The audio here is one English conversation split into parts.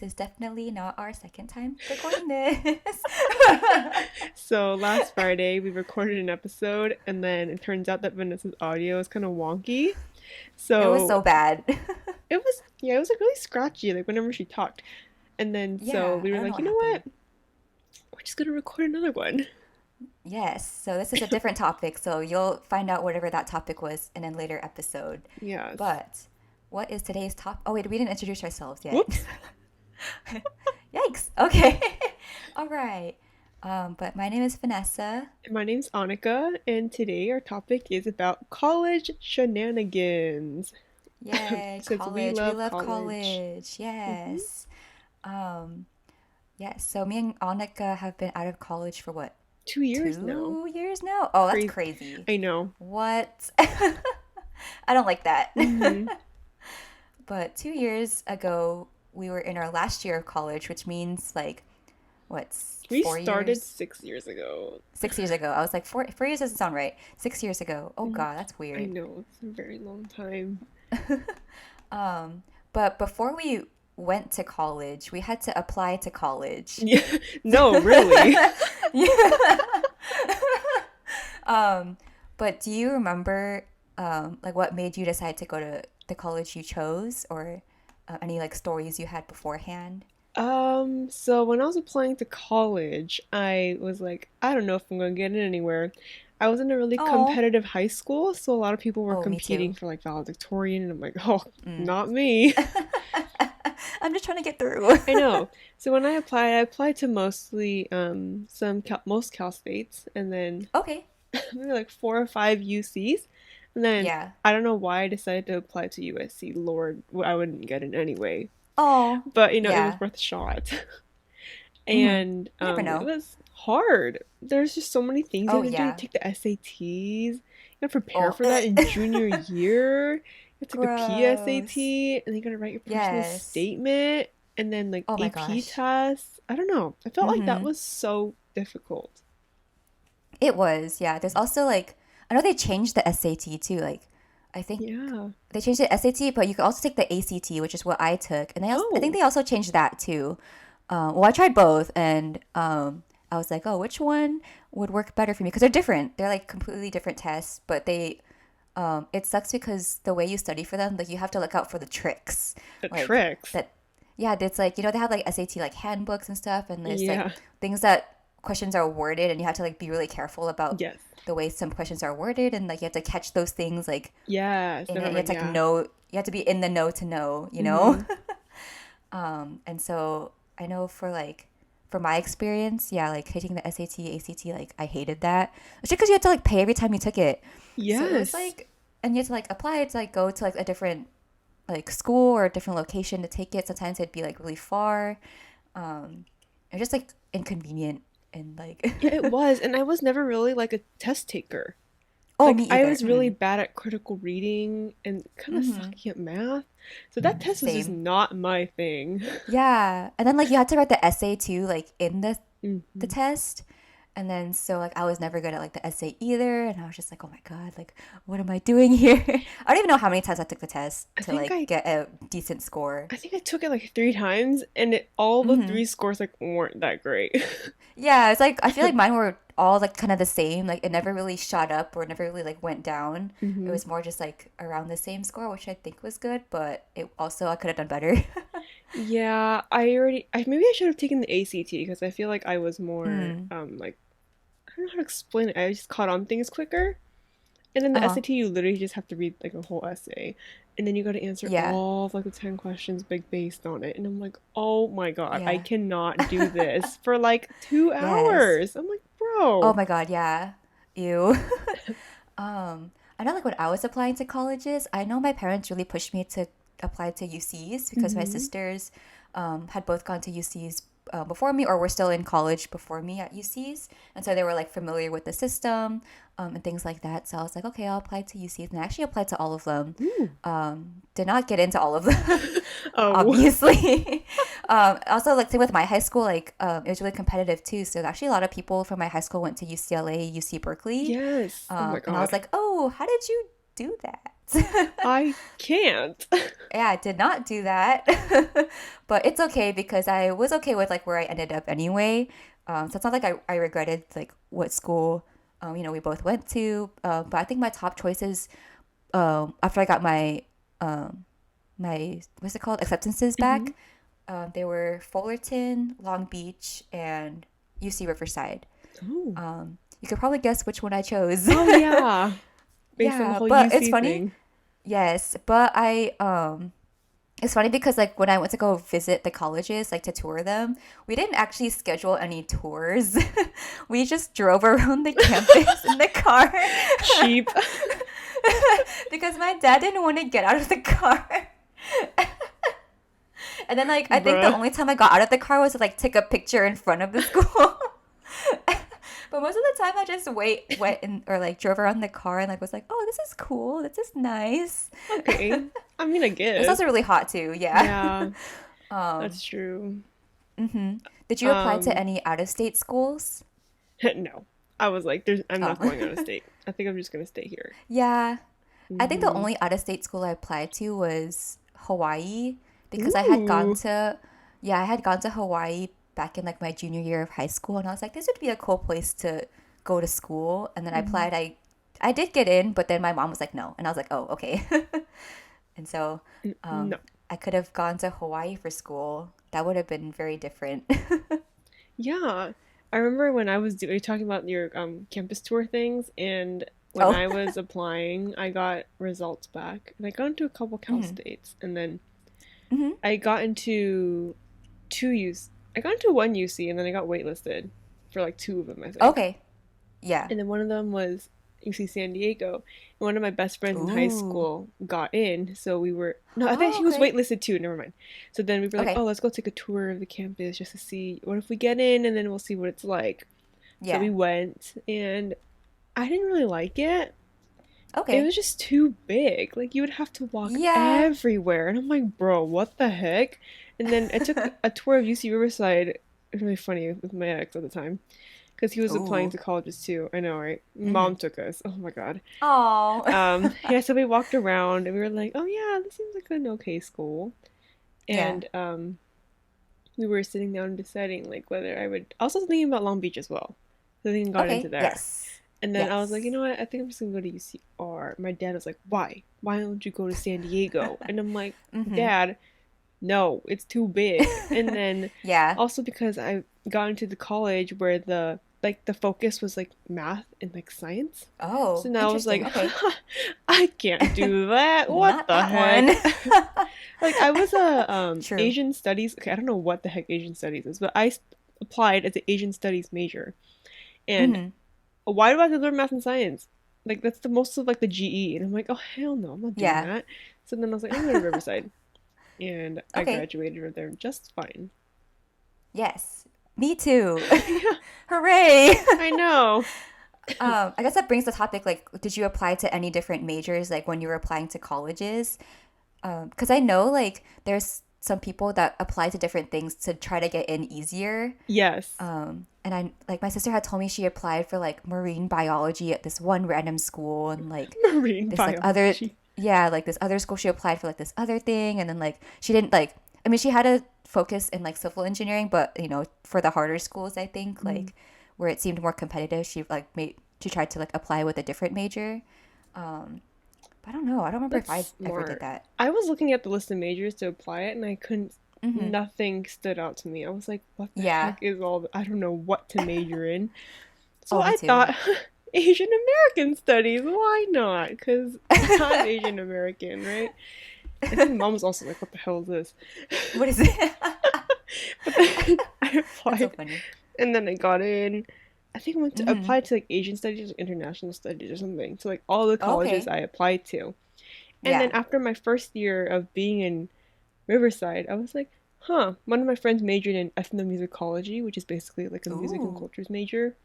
this is definitely not our second time recording this. So last Friday we recorded an episode and then it turns out that Vanessa's audio is kind of wonky. It was So so bad. it was like really scratchy like whenever she talked. And then so Yeah, we I were don't know like, what you know what? happened. We're just gonna record another one. Yes, so this is a different topic, so you'll find out whatever that topic was in a later episode. Yes. But what is today's top? Oh, wait, we didn't introduce ourselves yet. Whoops. Yikes. Okay. All right. But my name is Vanessa. My name's Annika and today our topic is about college shenanigans. Yay, Because we college. We love love college. college. Hmm. Yes. Um, yes. So me and Annika have been out of college for what? 2 years now. 2 years now? Oh, that's Crazy. crazy. I know. What? I don't like that. Hmm. But 2 years ago, we were in our last year of college, which means like, what's We four started years? 6 years ago. 6 years ago. I was like, 4 years doesn't sound right. 6 years ago. Oh Mhm. God, that's I weird. know, it's a very long time. Um, but before we went to college, we had to apply to college. Yeah, no, really. Yeah. Um, but do you remember like what made you decide to go to the college you chose, or any like stories you had beforehand? So when I was applying to college, I was like, I don't know if I'm gonna get in anywhere. I was in a really Oh, competitive high school, so a lot of people were oh, me competing too. for like valedictorian, and I'm like, oh, Mm. not me. I'm just trying to get through. I know. So when I applied to mostly most Cal States, and then Okay. maybe like 4 or 5 UCs, and then Yeah. I don't know why I decided to apply to USC. Lord, I wouldn't get in anyway. Oh, But it was yeah. worth a shot. Hmm. And You never it know. was hard. There's just so many things you Oh, have to do. You yeah. take the SATs. You have to prepare Oh, for that in junior year. You have to take the gross. PSAT, and then you gotta write your personal Yes. statement, and then like Oh my AP gosh. tests. I don't know. I felt like that Mm-hmm. was so difficult. It was, yeah. There's also like, I know they changed the SAT too. Like, I think Yeah. they changed the SAT, but you could also take the ACT, which is what I took. And I think Oh, they also changed that too. Well, I tried both, and I was like, oh, which one would work better for me? Because they're different. They're like completely different tests, but it sucks because the way you study for them, like you have to look out for the tricks, the like tricks. that. Yeah, it's like they have like SAT like handbooks and stuff, and there's like Yeah. things that questions are worded, and you have to like be really careful about Yes. the way some questions are worded, and like you have to catch those things like Yes. in Never it. You have mind. to like Yeah. know. You have to be in the know to know, you know. Mm-hmm. And so I know for my experience, yeah, like taking the SAT, ACT, like I hated that. Especially because you had to like pay every time you took it. So it was Yes. like, and you had to like apply to like go to like a different like school or a different location to take it. Sometimes it'd be like really far. It was just like inconvenient and like, Yeah, it was, and I was never really like a test taker. oh, Like me I either. was really bad at critical reading and kind of Mm-hmm. sucky at math. So that test was just Same. not my thing. Yeah. And then like you had to write the essay too, like in the Hmm. test. And then so like I was never good at like the essay either. And I was just like, oh my God, like what am I doing here? I don't even know how many times I took the test I to think like I get a decent score. I think I took it like 3 times, and all the Hmm. three scores like weren't that great. Yeah, it's like I feel like mine were all like kind of the same. Like it never really shot up or never really like went down. It Hmm. was more just like around the same score, which I think was good, but it also I could have done better. Yeah, I maybe I should have taken the ACT because I feel like I was more Mm. like I don't know how to explain it. I just caught on things quicker. And then the Uh-huh. SAT, you literally just have to read like a whole essay, and then you got to answer Yeah. all of like the 10 questions based on it. And I'm like, oh my God, I Yeah. cannot do this for like two Yes. hours. I'm like, Oh bro. my God, yeah. Ew. I know like when I was applying to colleges, I know my parents really pushed me to apply to UCs because my Hmm. sisters had both gone to UCs before me or were still in college before me at UCs. And so they were like familiar with the system and things like that. So I was like, okay, I'll apply to UCs. And I actually applied to all of them. Ooh. Did not get into all of them, Oh, obviously. Also, like, same with my high school, like, it was really competitive too. So actually, a lot of people from my high school went to UCLA, UC Berkeley. yes. Oh my And I was God. like, oh, how did you do that? I can't. Yeah, I did not do that. But it's okay because I was okay with like where I ended up anyway. So it's not like I regretted like what school we both went to. But I think my top choices after I got my what's it called acceptances Hmm. back, they were Fullerton, Long Beach, and UC Riverside. Oh. You could probably guess which one I chose. Oh yeah. Based on the Yeah, whole but it's UC funny. thing. Yes, but I it's funny because like when I went to go visit the colleges, like to tour them, we didn't actually schedule any tours. We just drove around the campus in the car Cheap. because my dad didn't want to get out of the car. And then like I think the Bruh. only time I got out of the car was to like take a picture in front of the school. But most of the time I just went and or like drove around the car and like was like, "Oh, this is cool. This is nice." Okay. I mean, I It was guess. also really hot too. Yeah. Yeah, Um, that's true. did you apply to Um, any out of state schools? no. I was like, I'm Oh. not going out of state. I think I'm just gonna stay here. Yeah. I think the Hmm. only out of state school I applied to was Hawaii because Ooh. I had gone to Hawaii back in like my junior year of high school and I was like, this would be a cool place to go to school. And then I Hmm. applied. I did get in, but then my mom was like, no. And I was like, oh, okay. And so No. I could have gone to Hawaii for school. That would have been very different. Yeah. I remember when I was talking about your campus tour things, and when Oh. I was applying, I got results back, and I got into a couple Cal Hmm. States, and then Hmm. I got into two UC. I got into one UC, and then I got waitlisted for like two of them, I think. Okay. Yeah. And then one of them was UC San Diego. And one of my best friends in high Ooh. school got in, so we were no, I think Oh, he was okay. waitlisted too. Never mind. So then we were like, oh, Okay. let's go take a tour of the campus just to see what if we get in, and then we'll see what it's like. So Yeah. we went, and I didn't really like it. It Okay. was just too big. Like you would have to walk Yeah. everywhere, and I'm like, bro, what the heck? And then I took a tour of UC Riverside. It was really funny with my ex at the time because he was applying Ooh. to colleges too. I know, right? Mm-hmm. Mom took us. Oh my God. Oh. Yeah, so we walked around and we were like, oh yeah, this seems like an okay school. Yeah. And we were sitting down and deciding like whether I would. I was also thinking about Long Beach as well. So I think I got into Okay. there. Yes. And then I was like, you Yes. know what? I think I'm just gonna go to UCR. My dad was like, why? Why don't you go to San Diego? And I'm like, Mm-hmm. Dad, no, it's too big. And then Yeah. also because I got into the college where the focus was like math and like science. So Oh, now I was interesting. like, Okay. I can't do that. What Not the that heck? one. Like I was a True. Asian studies. Okay, I don't know what the heck Asian studies is, but I applied as an Asian studies major. And Mm-hmm. why do I have to learn math and science? Like that's the most of like the GE. And I'm like, oh hell no, I'm not doing Yeah. that. So then I was like, I'm going to Riverside, and I Okay. graduated from there just fine. Yes. Me too. Yeah, Hooray. I know. I guess that brings the topic like, did you apply to any different majors like when you were applying to colleges? Because I know like there's some people that apply to different things to try to get in easier. Yes. And I like my sister had told me she applied for like marine biology at this one random school and like Marine this like other biology. yeah like this other school she applied for like this other thing and then like she didn't like I mean she had a focus in like civil engineering but for the harder schools I think Mm. like where it seemed more competitive she tried to like apply with a different major. But I don't know, I don't remember if I That's ever did smart. that. I was looking at the list of majors to apply it, and I couldn't. Hmm. Nothing stood out to me. I was like, "What the Yeah. heck is all? I don't know what to major in." So Oh, me I too. thought Asian American studies. Why not? Because I'm Asian American, right? I think mom was also like, "What the hell is this?" What is it? But then I That's so applied, funny. and then I got in. I think I went to Hmm. apply to like Asian studies, or international studies, or something. So like all the colleges Okay. I applied to. And then Yeah. after my first year of being in Riverside, I was like, huh. One of my friends majored in ethnomusicology, which is basically like a music and Ooh. cultures major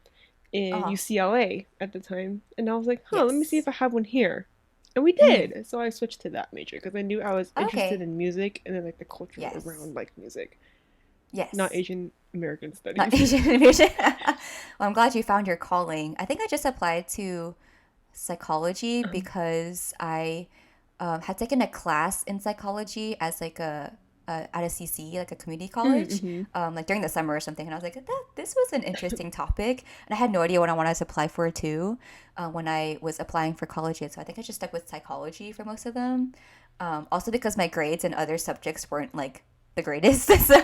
in Uh-huh. UCLA at the time. And I was like, huh, let me see if Yes. I have one here. And we Hmm. did. So I switched to that major because I knew I was interested Okay. in music and then like the culture Yes. around like music, not Yes. Asian American Not studies. Asian animation. Well, I'm glad you found your calling. I think I just applied to psychology Um, because I had taken a class in psychology as like at a CC, like a community college, Mm-hmm. like during the summer or something. And I was like, this was an interesting topic. And I had no idea what I wanted to apply for too when I was applying for colleges. So I think I just stuck with psychology for most of them. Also because my grades in other subjects weren't like the greatest so,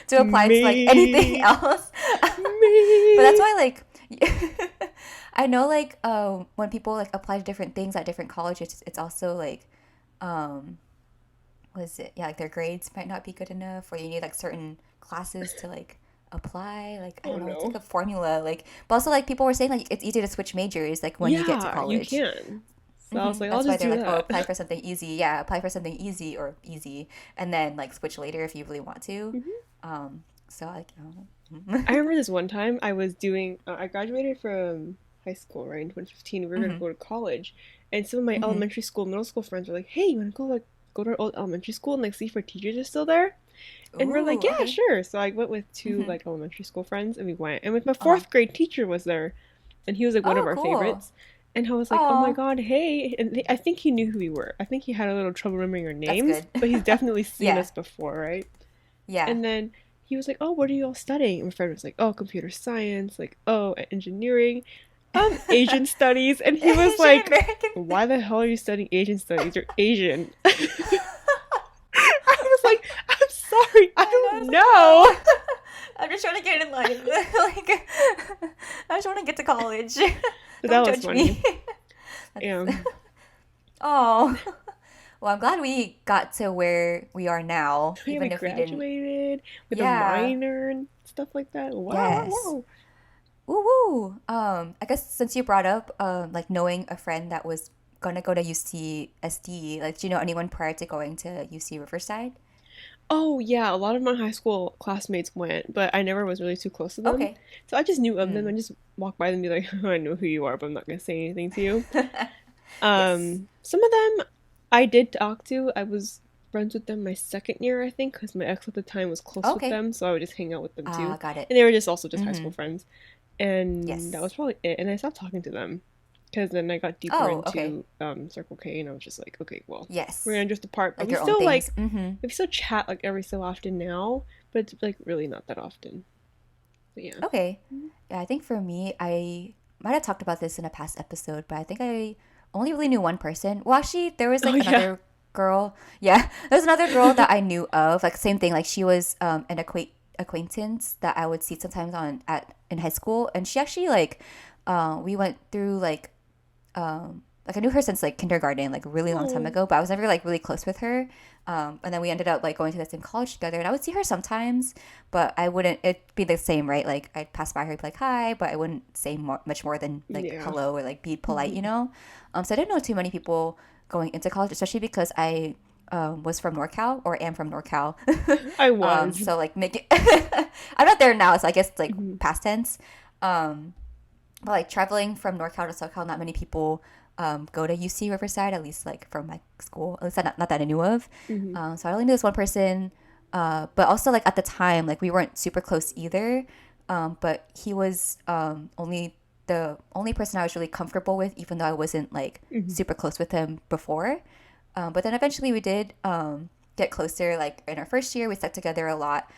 to apply to like anything Me, else. But that's me. why like I know like when people like apply to different things at different colleges, it's also like um what is it? Yeah, like their grades might not be good enough, or you need like certain classes to like apply. Like I Oh don't know, it's like no. a formula. Like, but also like people were saying like it's easy to switch majors like when you get to Yeah, you college. can. So I was like, I'll That's why just they're do like, oh, that. apply for something easy. Yeah, apply for something easy or easy, and then like switch later if you really want to. So like, I remember this one time I was doing, I graduated from high school, right, in 2015. We were going to mm-hmm, go to college. And some of my mm-hmm. elementary school, middle school friends were like, hey, you want to go like go to our old elementary school and like see if our teachers are still there? And we're like, Ooh, yeah, okay. sure. So I went with two Mm-hmm. like elementary school friends and we went. And with my Uh-huh. fourth grade teacher was there. And he was like one of Oh, our cool. favorites. And I was like, oh my Oh, God, hey. And I think he knew who we were. I think he had a little trouble remembering our that's names, good. but he's definitely seen Yeah, us before, right? yeah. And then he was like, "Oh, what are you all studying?" And my friend was like, "Oh, computer science." Like, "Oh, engineering." Asian studies. And he was Asian like, American. "Why the hell are you studying Asian studies? You're Asian." I was like, "I'm sorry, I I know. I don't was like, know." oh, I'm just trying to get in life. Like, I just want to get to college. But that Don't was judge funny. me. Yeah. That's oh. Well, I'm glad we got to where we are now, Yeah, we even if we didn't. graduated with a Yeah. minor and stuff like that. Wow, wow, Yes. wow. Woo woo. I guess since you brought up like knowing a friend that was gonna go to UCSD, like do you know anyone prior to going to UC Riverside? Oh yeah, a lot of my high school classmates went, but I never was really too close to them. Okay. So I just knew of them Mm. and just walk by them and be like, I know who you are, but I'm not gonna say anything to you. Yes. Some of them I did talk to. I was friends with them my second year, I think, because my ex at the time was close with Okay. them, so I would just hang out with them too. Got it. And they were just also just high Mm-hmm. school friends. And that Yes. was probably it. And I stopped talking to them because then I got deeper Oh, okay. into Circle K, and I was just like, okay, well, we're Yes. gonna drift apart, but Like your own things. Mm-hmm. we still chat like every so often now, but it's like really not that often. But yeah. Okay. Yeah, I think for me, I might have talked about this in a past episode, but I think I only really knew one person. Well, actually, there was Oh like yeah. another girl. Yeah, there's another girl that I knew of. Like same thing. Like she was an acquaintance that I would see sometimes on at in high school, and she actually like we went through like I knew her since like kindergarten, like a really long time Oh. ago, but I was never like really close with her. And then we ended up like going to the same college together, and I would see her sometimes, but I wouldn't. It'd be the same, right? Like I'd pass by her, be like hi, but I wouldn't say much more than like Yeah. hello or like be polite, Mhm. So I didn't know too many people going into college, especially because I was from NorCal or am from NorCal. I was. So like make it, I'm not there now, so I guess it's like Mhm. past tense. Um, but like traveling from NorCal to SoCal, not many people go to UC Riverside, at least like from my school, at least not that I knew of. Mhm. So I only knew this one person, but also like at the time, like we weren't super close either. But he was only the only person I was really comfortable with, even though I wasn't like Mhm. super close with him before. But then eventually we did get closer. Like in our first year, we stuck together a lot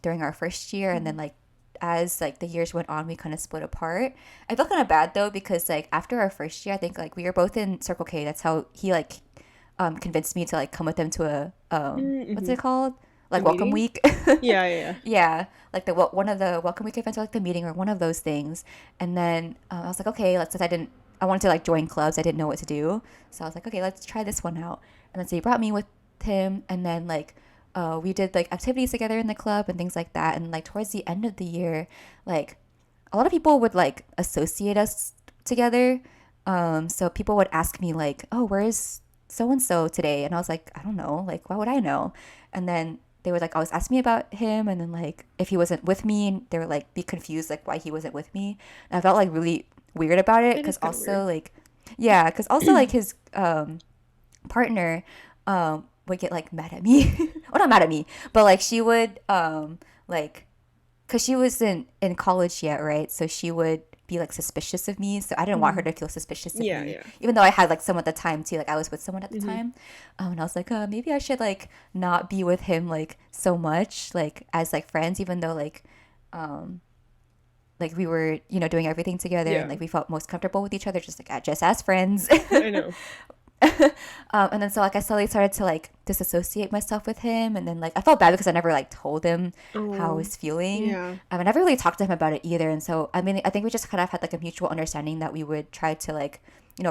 during our first year, and then Mhm. like as like the years went on, we kind of split apart. I felt kind of bad though because like after our first year, I think like we were both in Circle K. That's how he like convinced me to like come with him to a what's Mhm. it called, A like welcome meeting? week. Yeah, yeah. Yeah, like one of the welcome week events or like the meeting or one of those things. And then I was like, okay, let's. Since I wanted to like join clubs. I didn't know what to do, so I was like, okay, let's try this one out. And then so he brought me with him, and then like we did like activities together in the club and things like that. And like towards the end of the year, like a lot of people would like associate us together. So people would ask me like, "Oh, where's so and so today?" And I was like, "I don't know. Like, why would I know?" And then they would like always ask me about him, and then like if he wasn't with me, they would like be confused like why he wasn't with me. And I felt like really weird about it It is because kind of weird. also like, yeah, because also like his partner would get like mad at me. Well, not mad at me, but like she would like because she wasn't in college yet, right? So she would be like suspicious of me, so I didn't want her Mm. to feel suspicious of Yeah, me, yeah. even though I had like someone at the time too. Like I was with someone at the Hmm. time, and I was like, maybe I should like not be with him like so much, like as like friends, even though um, like we were doing everything together and Yeah, like we felt most comfortable with each other, just like just as friends. I know. And then so like I slowly started to like disassociate myself with him, and then like I felt bad because I never like told him how I Oh, was feeling. yeah. I never really talked to him about it either, and so I mean I think we just kind of had like a mutual understanding that we would try to like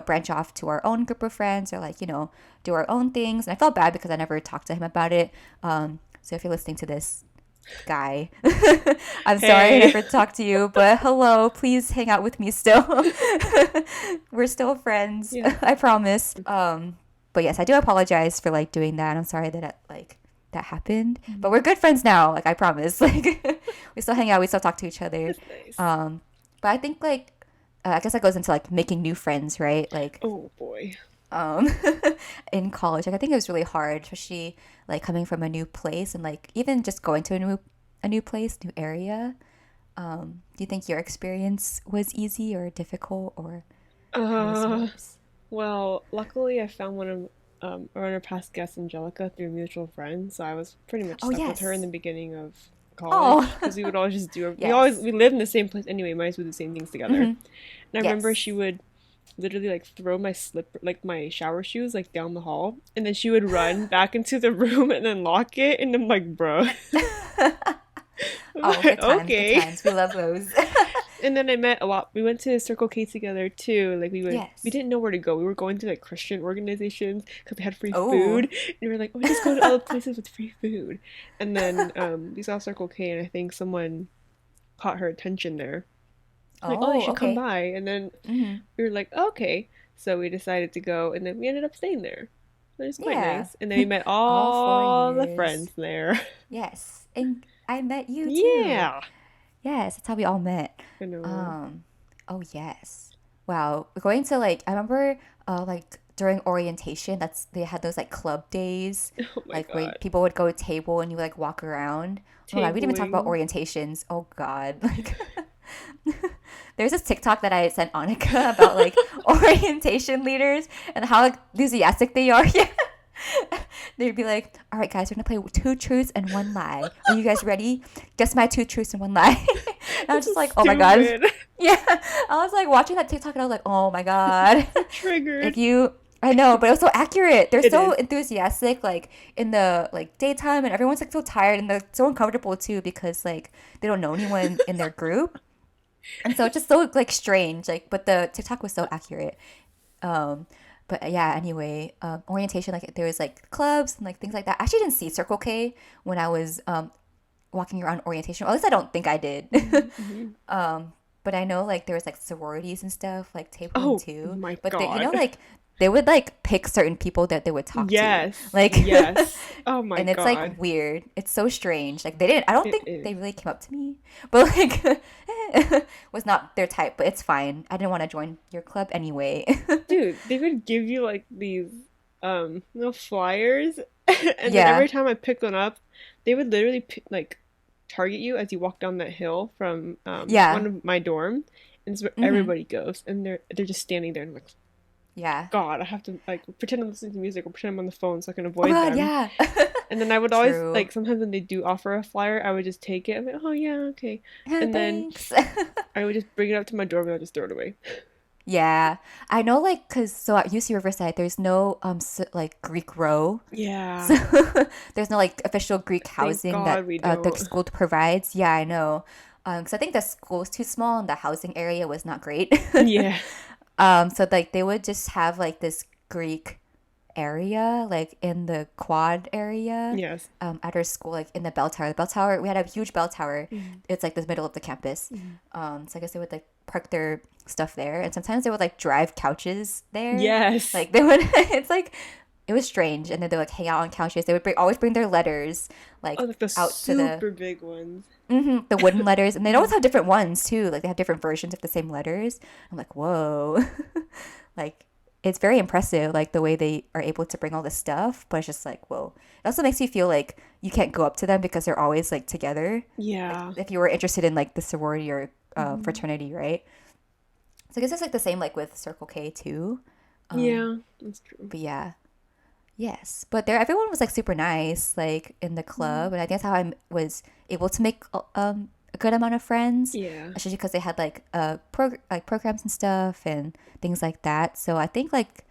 branch off to our own group of friends, or like do our own things. And I felt bad because I never talked to him about it. So if you're listening to this, guy, I'm sorry I Hey. never talked to you, but hello, please hang out with me still. We're still friends. Yeah. I promise. But yes, I do apologize for like doing that. I'm sorry that that happened, but Mhm. we're good friends now, like I promise. Like we still hang out, we still talk to each other. That's nice. But I think like I guess that goes into like making new friends, right? Like Oh boy. um in college, like I think it was really hard, especially like coming from a new place, and like even just going to a new place, new area. Do you think your experience was easy or difficult, or how was Uh, yours? well, luckily I found one of our past guests, Angelica, through mutual friends. So I was pretty much Oh stuck with her in yes. the beginning of Oh. college because we would always just do Yes. we lived in the same place anyway, might as well do the same things together. Hmm. And I remember she Yes. would literally like throw my slipper like my shower shoes like down the hall, and then she would run back into the room and then lock it, and I'm like, bro. I'm Oh, like, good times, good okay. times. We love those. And then I met a lot. We went to Circle K together too. Like we Yes. didn't know where to go. We were going to like Christian organizations because they had free Oh. food, and we were like, oh, we just go to all the places with free food. And then we saw Circle K, and I think someone caught her attention there. Like, oh, you Oh, should come okay. by. And then Hmm. we were like, oh, okay. So we decided to go, and then we ended up staying there. It was quite Yeah. nice. And then we met All four all the years. friends there. Yes. And I met you too. Yeah. Yes, that's how we all met. I know. Um, oh yes. Wow. Going to like I remember like during orientation, that's they had those like club days, Oh my like where God. people would go table and you would like walk around. Oh my God, we didn't even talk about Tabling. orientations. Oh God. Like there's this TikTok that I sent Annika about like orientation leaders and how like enthusiastic they are. Yeah. They'd be like, "All right, guys, we're gonna play two truths and one lie. Are you guys ready? Guess my two truths and one lie." And I was This just is like, "Oh my god." stupid. Yeah, I was like watching that TikTok and I was like, "Oh my god." I'm triggered. If you, I know, but it was so accurate. They're It so is. enthusiastic, like in the like daytime, and everyone's like so tired and they're so uncomfortable too because like they don't know anyone in their group, and so it's just so like strange. Like, but the TikTok was so accurate. Um, but yeah, anyway, orientation, like there was like clubs and like things like that. I actually didn't see Circle K when I was walking around orientation. Or at least I don't think I did. Hmm. But I know like there was like sororities and stuff, like tabling Oh too. my But they, God. like they would like pick certain people that they would talk to, Yes. like, Yes. Oh my and it's God. like weird. It's so strange. Like they didn't. I don't It think is. they really came up to me, but like was not their type. But it's fine. I didn't want to join your club anyway. Dude, they would give you like these little flyers, and then Yeah. every time I picked one up, they would literally like target you as you walk down that hill from one Yeah. of my dorm, and it's where Mm-hmm. everybody goes, and they're just standing there, and I'm like, Yeah. God, I have to like pretend I'm listening to music or pretend I'm on the phone so I can Oh avoid God, them. yeah. And then I would always True. like sometimes when they do offer a flyer, I would just take it. I'm like, oh yeah, okay. And then Thanks. I would just bring it up to my dorm and I'll just throw it away. Yeah. I know like cuz so at UC Riverside there's no like Greek row. So Yeah. there's no like official Greek Thank housing that God we the don't. school provides. Yeah, I know. Cuz I think the school was too small and the housing area was not great. Yeah. So like they would just have like this Greek area, like in the quad area, Yes. at our school, like in the bell tower. The bell tower, we had a huge bell tower. Mhm. It's like the middle of the campus. Mhm. So I guess they would like park their stuff there, and sometimes they would like drive couches there. Yes. Like they would, it's like it was strange, and then they like hang out on couches. They would always bring their letters Oh, like like the out to the super big ones. the wooden letters, and they always Mhm. have different ones too. Like they have different versions of the same letters. I'm like, whoa, like it's very impressive, like the way they are able to bring all this stuff. But it's just like, whoa. It also makes you feel like you can't go up to them because they're always like together. Like Yeah. if you were interested in like the sorority or Mhm. fraternity, right? So I guess it's like the same like with Circle K too. Um, Yeah, that's true. but yeah, yes. But there, everyone was like super nice, like in the Mm. club, and I think that's how was able to make a good amount of friends, Yeah. especially because they had like like programs and stuff and things like that. So I think like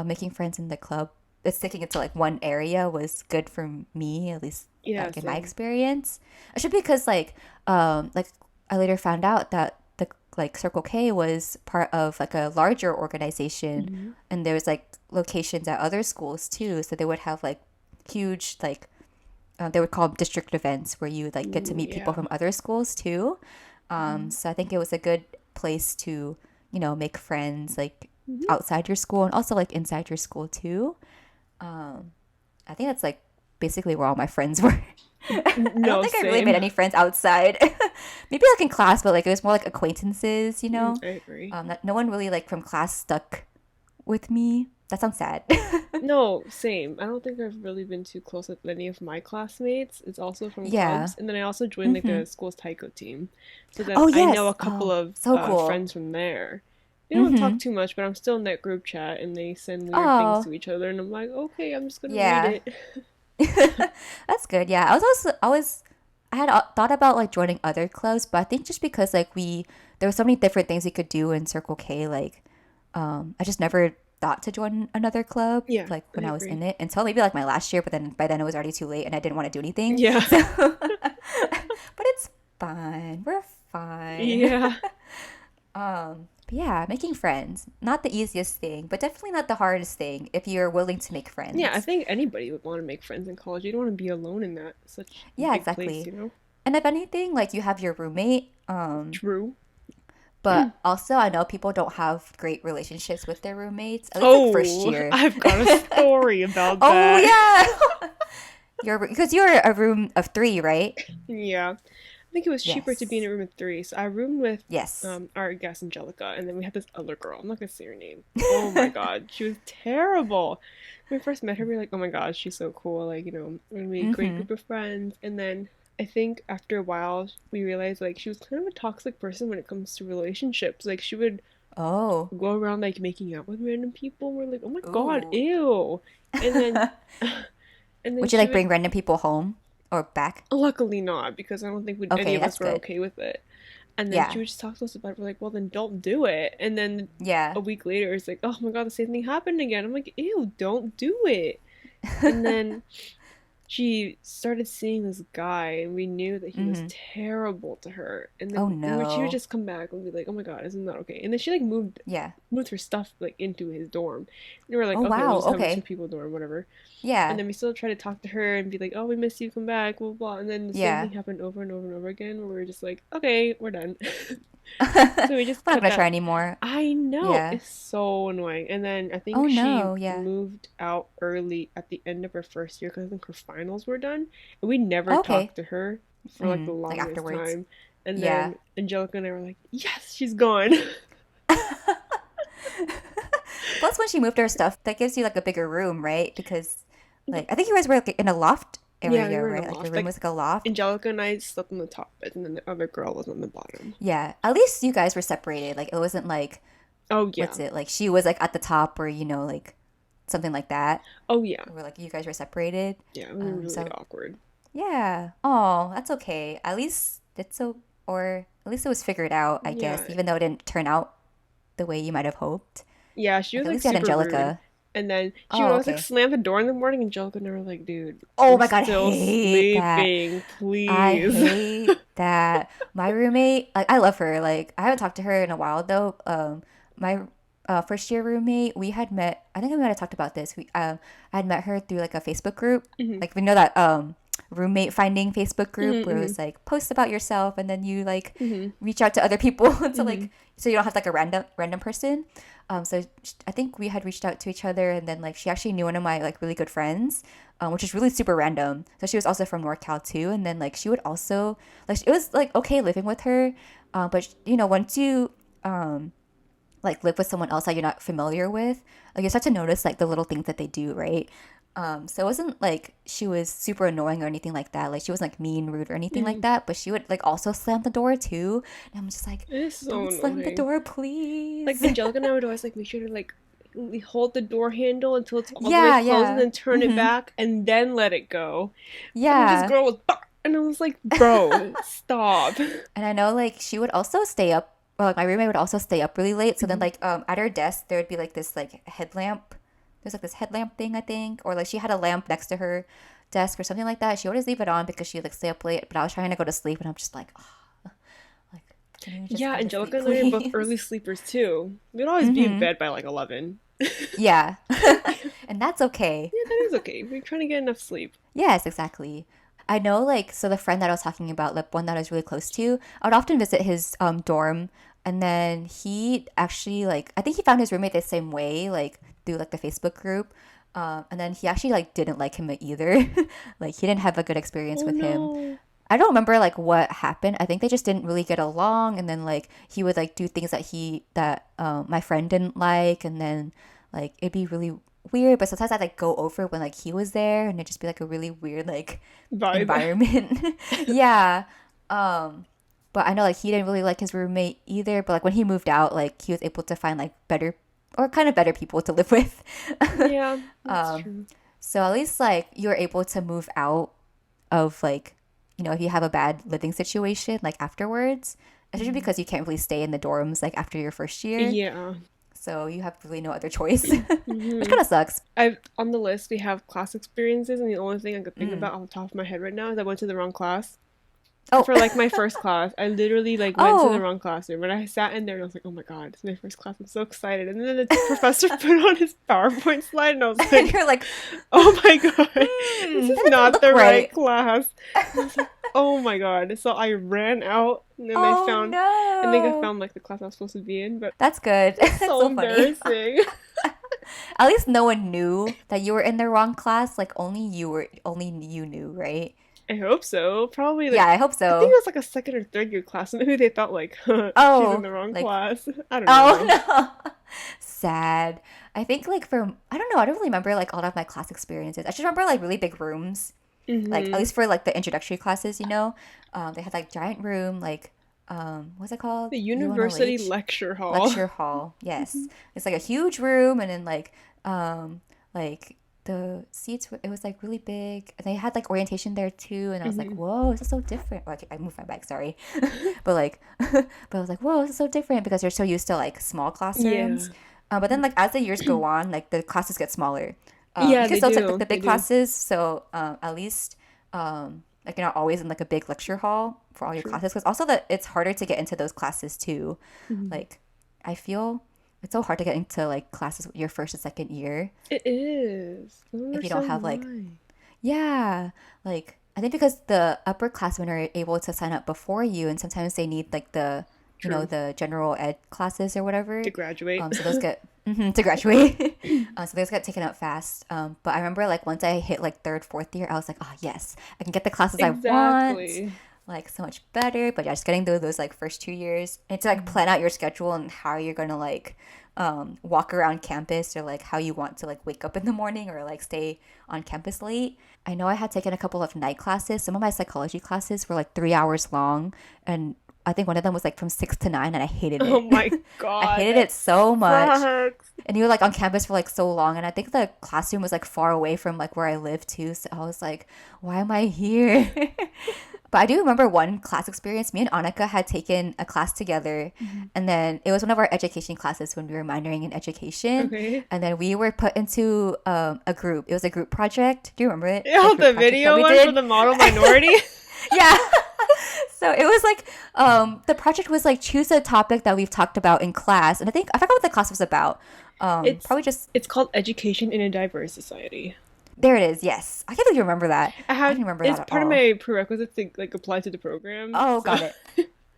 making friends in the club, sticking it to like one area was good for me, at least Yeah, like in my same. experience. Especially because like I later found out that the like Circle K was part of like a larger organization, Hmm. and there was like locations at other schools too. So they would have like huge like they would call them district events where you would like get to Ooh, meet people yeah. from other schools too. Hmm. So I think it was a good place to make friends like Hmm. outside your school and also like inside your school too. Um, I think that's like basically where all my friends were. I don't No, think I really made same. any friends outside. Maybe like in class, but like it was more like acquaintances, you Mm, know. I agree. No one really like from class stuck with me. That sounds sad. No, same. I don't think I've really been too close with any of my classmates. It's also from Yeah. clubs, and then I also joined like Mm-hmm. the school's taiko team. So then Oh I know a yes. couple Oh, of so cool. friends from there. We don't talk Mm-hmm. too much, but I'm still in that group chat, and they send weird things Oh, to each other, and I'm like, okay, I'm just gonna read yeah. it. That's good. Yeah. I had thought about like joining other clubs, but I think just because like there were so many different things we could do in Circle K, like, I just never thought to join another club, Yeah, like I when I was in agree. it until maybe like my last year, but then by then it was already too late and I didn't want to do anything. Yeah, So, but it's fine. We're fine. yeah, But yeah, making friends, not the easiest thing, but definitely not the hardest thing if you're willing to make yeah. I friends. think anybody would want to make friends in college. You don't want to be alone in that such Yeah, big place, exactly. you know? And if anything, like you have your roommate, True. but also I know people don't have great relationships with their roommates, at least like first Oh, year. I've got a story about Oh that. yeah. Because you're a room of three, right? Yeah. I think it was cheaper to be in Yes. a room of three. So I roomed with Yes. our guest Angelica, and then we had this other girl. I'm not gonna say her name. Oh my god, she was terrible. When we first met her, we were like, oh my god, she's so cool. Like, we're gonna be a great Mm-hmm. group of friends. And then I think after a while, we realized like she was kind of a toxic person when it comes to relationships. Like she would Oh. go around like making out with random people. We're like, oh my god, Ooh. ew. And then and then Would you she like would bring random people home or back? luckily not because I don't think any Okay, of that's us were good. okay with it. And then she Yeah. would just talk to us about it. We're like, well, then don't do it. And then Yeah. a week later, it's like, oh my god, the same thing happened again. I'm like, ew, don't do it. And then she started seeing this guy, and we knew that he was Mm-hmm. terrible to her. And Oh then she would no. just come back and be like, "Oh my God, isn't that okay?" And then she like moved her stuff like into his dorm. And we were like, Oh "Okay, we'll wow. just have a two Okay. people dorm, whatever." And Yeah. then we still try to talk to her and be like, "Oh, we miss you, come back, blah blah." And then the same Yeah. thing happened over and over and over again, where we were just like, "Okay, we're done." We're So we just not cut gonna try that. anymore. I know, Yeah. it's so annoying. And then I think Oh she no. Yeah. moved out early at the end of her first year because I think her finals were done. And we never Okay. talked to her for like the Mm. Like longest afterwards. time. And Yeah. then Angelica and I were like, yes, she's gone. Plus, when she moved her stuff, that gives you like a bigger room, right? Because, like, I think you guys were like in a loft Yeah, we area, were in a right? Like your loft. room Like was like a loft. Angelica and I slept on the top bed, and then the other girl was on the bottom. Yeah. At least you guys were separated. Like it wasn't like Oh yeah. what's it like she was like at the top or like something like that. Oh yeah. Where like you guys were separated. Yeah, we were really So awkward. yeah. Oh, that's okay. At least it's so, or at least it was figured out, I guess, Yeah. even though it didn't turn out the way you might have hoped. Yeah, she Like was at like least you had super rude. Angelica. And then she would Oh, always like okay. slam the door in the morning, and Angelica and I were like, dude, Oh we're my God, still hate that. sleeping, I please. hate that. My roommate, like I love her. Like I haven't talked to her in a while though. My first year roommate, we had met. I think I might have talked about this. I had met her through like a Facebook group. Hmm. Like we know that roommate finding Facebook group where it Hmm. was like post about yourself and then you like Hmm. reach out to other people to Hmm. like so you don't have like a random person. So I think we had reached out to each other and then like she actually knew one of my like really good friends, which is really super random. So she was also from NorCal too, and then like she would also like it was like okay living with her, but once you um like live with someone else that you're not familiar with, like you start to notice like the little things that they do, right? So it wasn't like she was super annoying or anything like that. Like she wasn't like mean, rude or anything like Mhm. that. But she would like also slam the door too. And I'm just like, It is so don't slam the annoying. door, Like please. Angelica and I would always like make sure to like hold the door handle until it's all the way Yeah, closed and yeah. then turn it back and then let it go. And then this Yeah. girl was bah! And I was like, bro, stop. And I know like she would also stay up, or like my roommate would also stay up really late. So then Mhm. like at her desk there would be like this like headlamp. There's like this headlamp thing, I think, or like she had a lamp next to her desk or something like that. She would always leave it on because she'd like stay up late. But I was trying to go to sleep, and I'm just like, oh, like can you just Yeah, go to Angelica sleep, and I are both please? early sleepers too. We'd always be in Mm-hmm. bed by like 11. Yeah, and that's okay. Yeah, that is okay. We're trying to get enough sleep. Yes, exactly. I know, like, so the friend that I was talking about, like, one that I was really close to, I would often visit his dorm, and then he actually, like, I think he found his roommate the same way, like, through, like, the Facebook group. And then he actually, like, didn't like him either. Like, he didn't have a good experience Oh with him. no. I don't remember, like, what happened. I think they just didn't really get along, and then, like, he would, like, do things that my friend didn't like, and then, like, it'd be really weird, but sometimes I'd, like, go over when, like, he was there, and it'd just be, like, a really weird, like, Vibe. environment. Yeah. Um, but I know like he didn't really like his roommate either. But like when he moved out, like he was able to find like better or kind of better people to live with. Yeah, that's um, true. so at least like you're able to move out of like if you have a bad living situation like afterwards, especially Mhm. because you can't really stay in the dorms like after your first year. Yeah. So you have really no other choice, which Hmm. kind of sucks. I've on the list we have class experiences, and the only thing I could think Mm. about on the top of my head right now is I went to the wrong class. Oh, For like my first class, I literally like went to the oh, wrong classroom and I sat in there and I was like, oh my god, it's my first class. I'm so excited. And then the professor put on his PowerPoint slide and I was and like, you're like, oh my god, this is that doesn't not look the right right. class. And I was like, oh my god. So I ran out and then Oh I think I no. found like the class I was supposed to be in, but That's good. it's That's so so funny. embarrassing. At least no one knew that you were in the wrong class. Like only you knew, right? I hope so. Probably Yeah, like I hope I think so. it was like a second or third year class, and maybe they thought like, huh, she's in Oh, the wrong like class. I don't oh know. no. Sad. I think like for I don't know, I don't really remember like a lot of my class experiences. I just remember like really big rooms. Like at Hmm. least for like the introductory classes. They had like giant room, like what's it called? The university UNLH? lecture hall. Lecture hall. Yes. It's like a huge room, and then um like the seats it was like really big, and they had like orientation there too, and I was like, Hmm. whoa, this is so different. Okay, I moved my bag, sorry. But like but I was like, whoa, this is so different because you're so used to like small Yeah. classrooms. But then like as the years go on, like the classes get smaller. You Yeah, can they still take like do. the They big do. classes, so at least like you're not always in like a big lecture hall for all your True. classes, because also that it's harder to get into those classes too. Hmm. Like I feel it's so hard to get into like classes your first and second year It is. I don't if you don't understand have like why. yeah, like I think because the upperclassmen are able to sign up before you, and sometimes they need like True. the general ed classes or To whatever. graduate. So those get to graduate. So those get taken up fast. But I remember like once I hit like third, fourth year, I was like, oh yes, I can get the classes I want. Exactly. Like so much better. But yeah, just getting those like first 2 years and to like plan out your schedule and how you're gonna like walk around campus, or like how you want to like wake up in the morning or like stay on campus late. I know I had taken a couple of night classes. Some of my psychology classes were like 3 hours long, and I think one of them was like from 6 to 9, and I hated Oh it. my I god, hated that it so much. sucks. And you were like on campus for like so long, and I think the classroom was like far away from like where I live too. So I was like, why am I here? But I do remember one class experience. Me and Annika had taken a class together, Mhm. and then it was one of our education classes when we were minoring in education. Okay. And then we were put into a group. It was a group project. Do you remember it? The Oh, group the project that video we one for did? the model minority? Yeah. So it was like the project was like choose a topic that we've talked about in class, and I think I forgot what the class was about. It's Probably just it's called Education in a Diverse Society. there it is. Yes, I can't really remember that. I I have didn't remember that it's at part of all. my prerequisite to like apply to the program. Oh, So got it.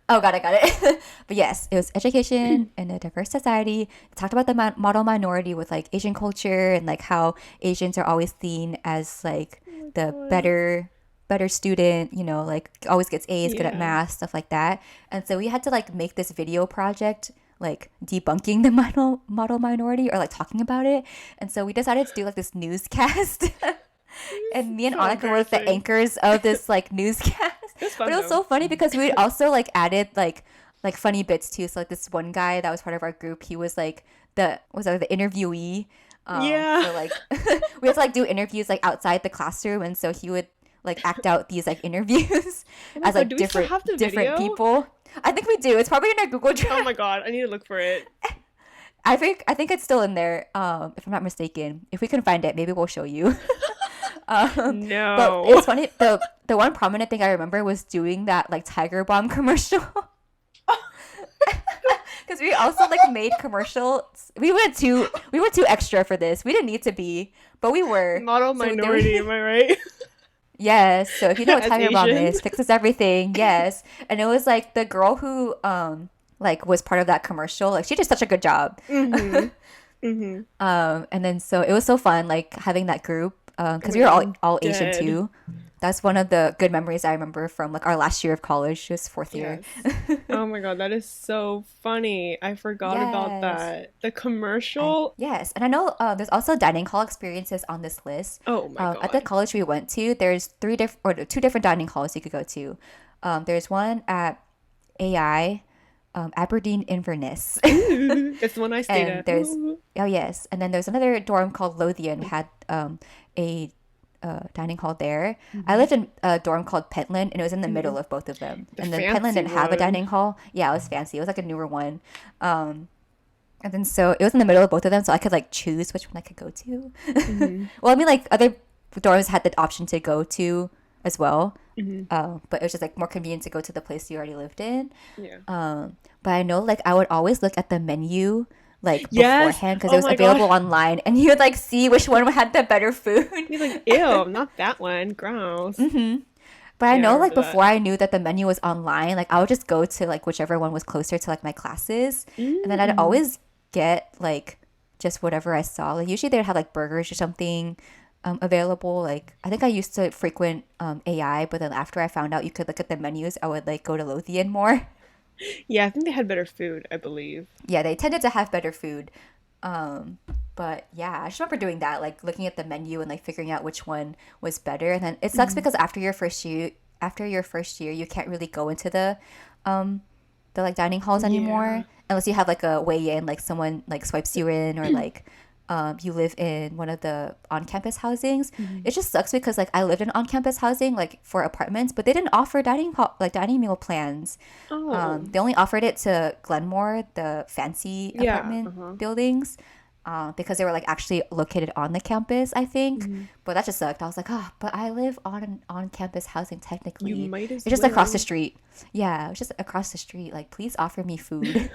Oh, got it. But yes, it was education in a diverse society. It talked about the model minority with like Asian culture, and like how Asians are always seen as like oh my the god. better student, like always gets A's, good at Yeah. math, stuff like that. And so we had to like make this video project like debunking the model minority or like talking about it. And so we decided to do like this newscast. And me and So Annika were like the embarrassing. anchors of this like newscast. It was But fun it was though. so funny because we also like added like funny bits too. So like this one guy that was part of our group, he was like the interviewee Yeah. for like we had to like do interviews like outside the classroom, and so he would like act out these like interviews Oh my as god, like do we still have the different video? people. I think we do. It's probably in our Google Oh Drive. my god, I need to look for it. I think it's still in there. If I'm not mistaken. If we can find it, maybe we'll show you. But No. it's funny. The one prominent thing I remember was doing that like Tiger Bomb commercial. Because we also like made commercials. We were too extra for this. We didn't need to be, but we were. Model So there minority, am I right? yes. So if you know what As Tiger Bomb Asian. is, fixes everything. Yes. And it was like the girl who like was part of that commercial. Like she did such a good job. Mm-hmm. Mm-hmm. And then so it was so fun like having that group Oh because my we were god, all I'm all Asian dead. too. That's one of the good memories I remember from like our last year of college, just fourth year. Yes. Oh my god, that is so funny. I forgot about Yes. that. The And commercial. yes, and I know there's also dining hall experiences on this list. Oh my At the god. college we went to, there's three different or two different dining halls you could go to. There's one at AI, Aberdeen Inverness, Ooh, it's the one I stayed and at. there's Ooh. oh yes, and then there's another dorm called Lothian had a dining hall there. I Mhm. lived in a dorm called Pentland, and it was in the Mhm. middle of both of them. The And then Pentland fancy didn't have a one. dining hall. Yeah, it was fancy. It was like a newer one. Um, and then so it was in the middle of both of them, so I could like choose which one I could go to. Mhm. Well, I mean, like other dorms had the option to go to as well, Mhm. but it was just like more convenient to go to the place you already lived in. Yeah. But I know like I would always look at the menu like Yes. beforehand because it Oh was my god. available online, and you would like see which one had the better food. You're like, ew, not that one. Gross. But I Yeah, I know like remember that. before I knew that the menu was online, like I would just go to like whichever one was closer to like my classes. And then I'd Mm-hmm. always get like just whatever I saw. Like usually they'd have like burgers or something available. Like I think I used to frequent AI, but then after I found out you could look at the menus, I would like go to Lothian more. Yeah, I think they had better food, I believe. Yeah, they tended to have better food. Um, but yeah, I just remember doing that, like looking at the menu and like figuring out which one was better. And then it sucks Mhm. because after your first year, you can't really go into um the like dining halls Yeah. anymore unless you have like a way in, like someone like swipes you in or like you live in one of the on-campus housings. Mhm. It just sucks because like I lived in on-campus housing like for apartments, but they didn't offer dining meal plans. Oh. They only offered it to Glenmore, the fancy Yeah. apartment Uh-huh. buildings, because they were like actually located on the campus, I think. Mhm. But that just sucked. I was like, oh, but I live on campus housing You technically. might It's as just across the well. street. Yeah, it's just across the street. Like, please offer me food.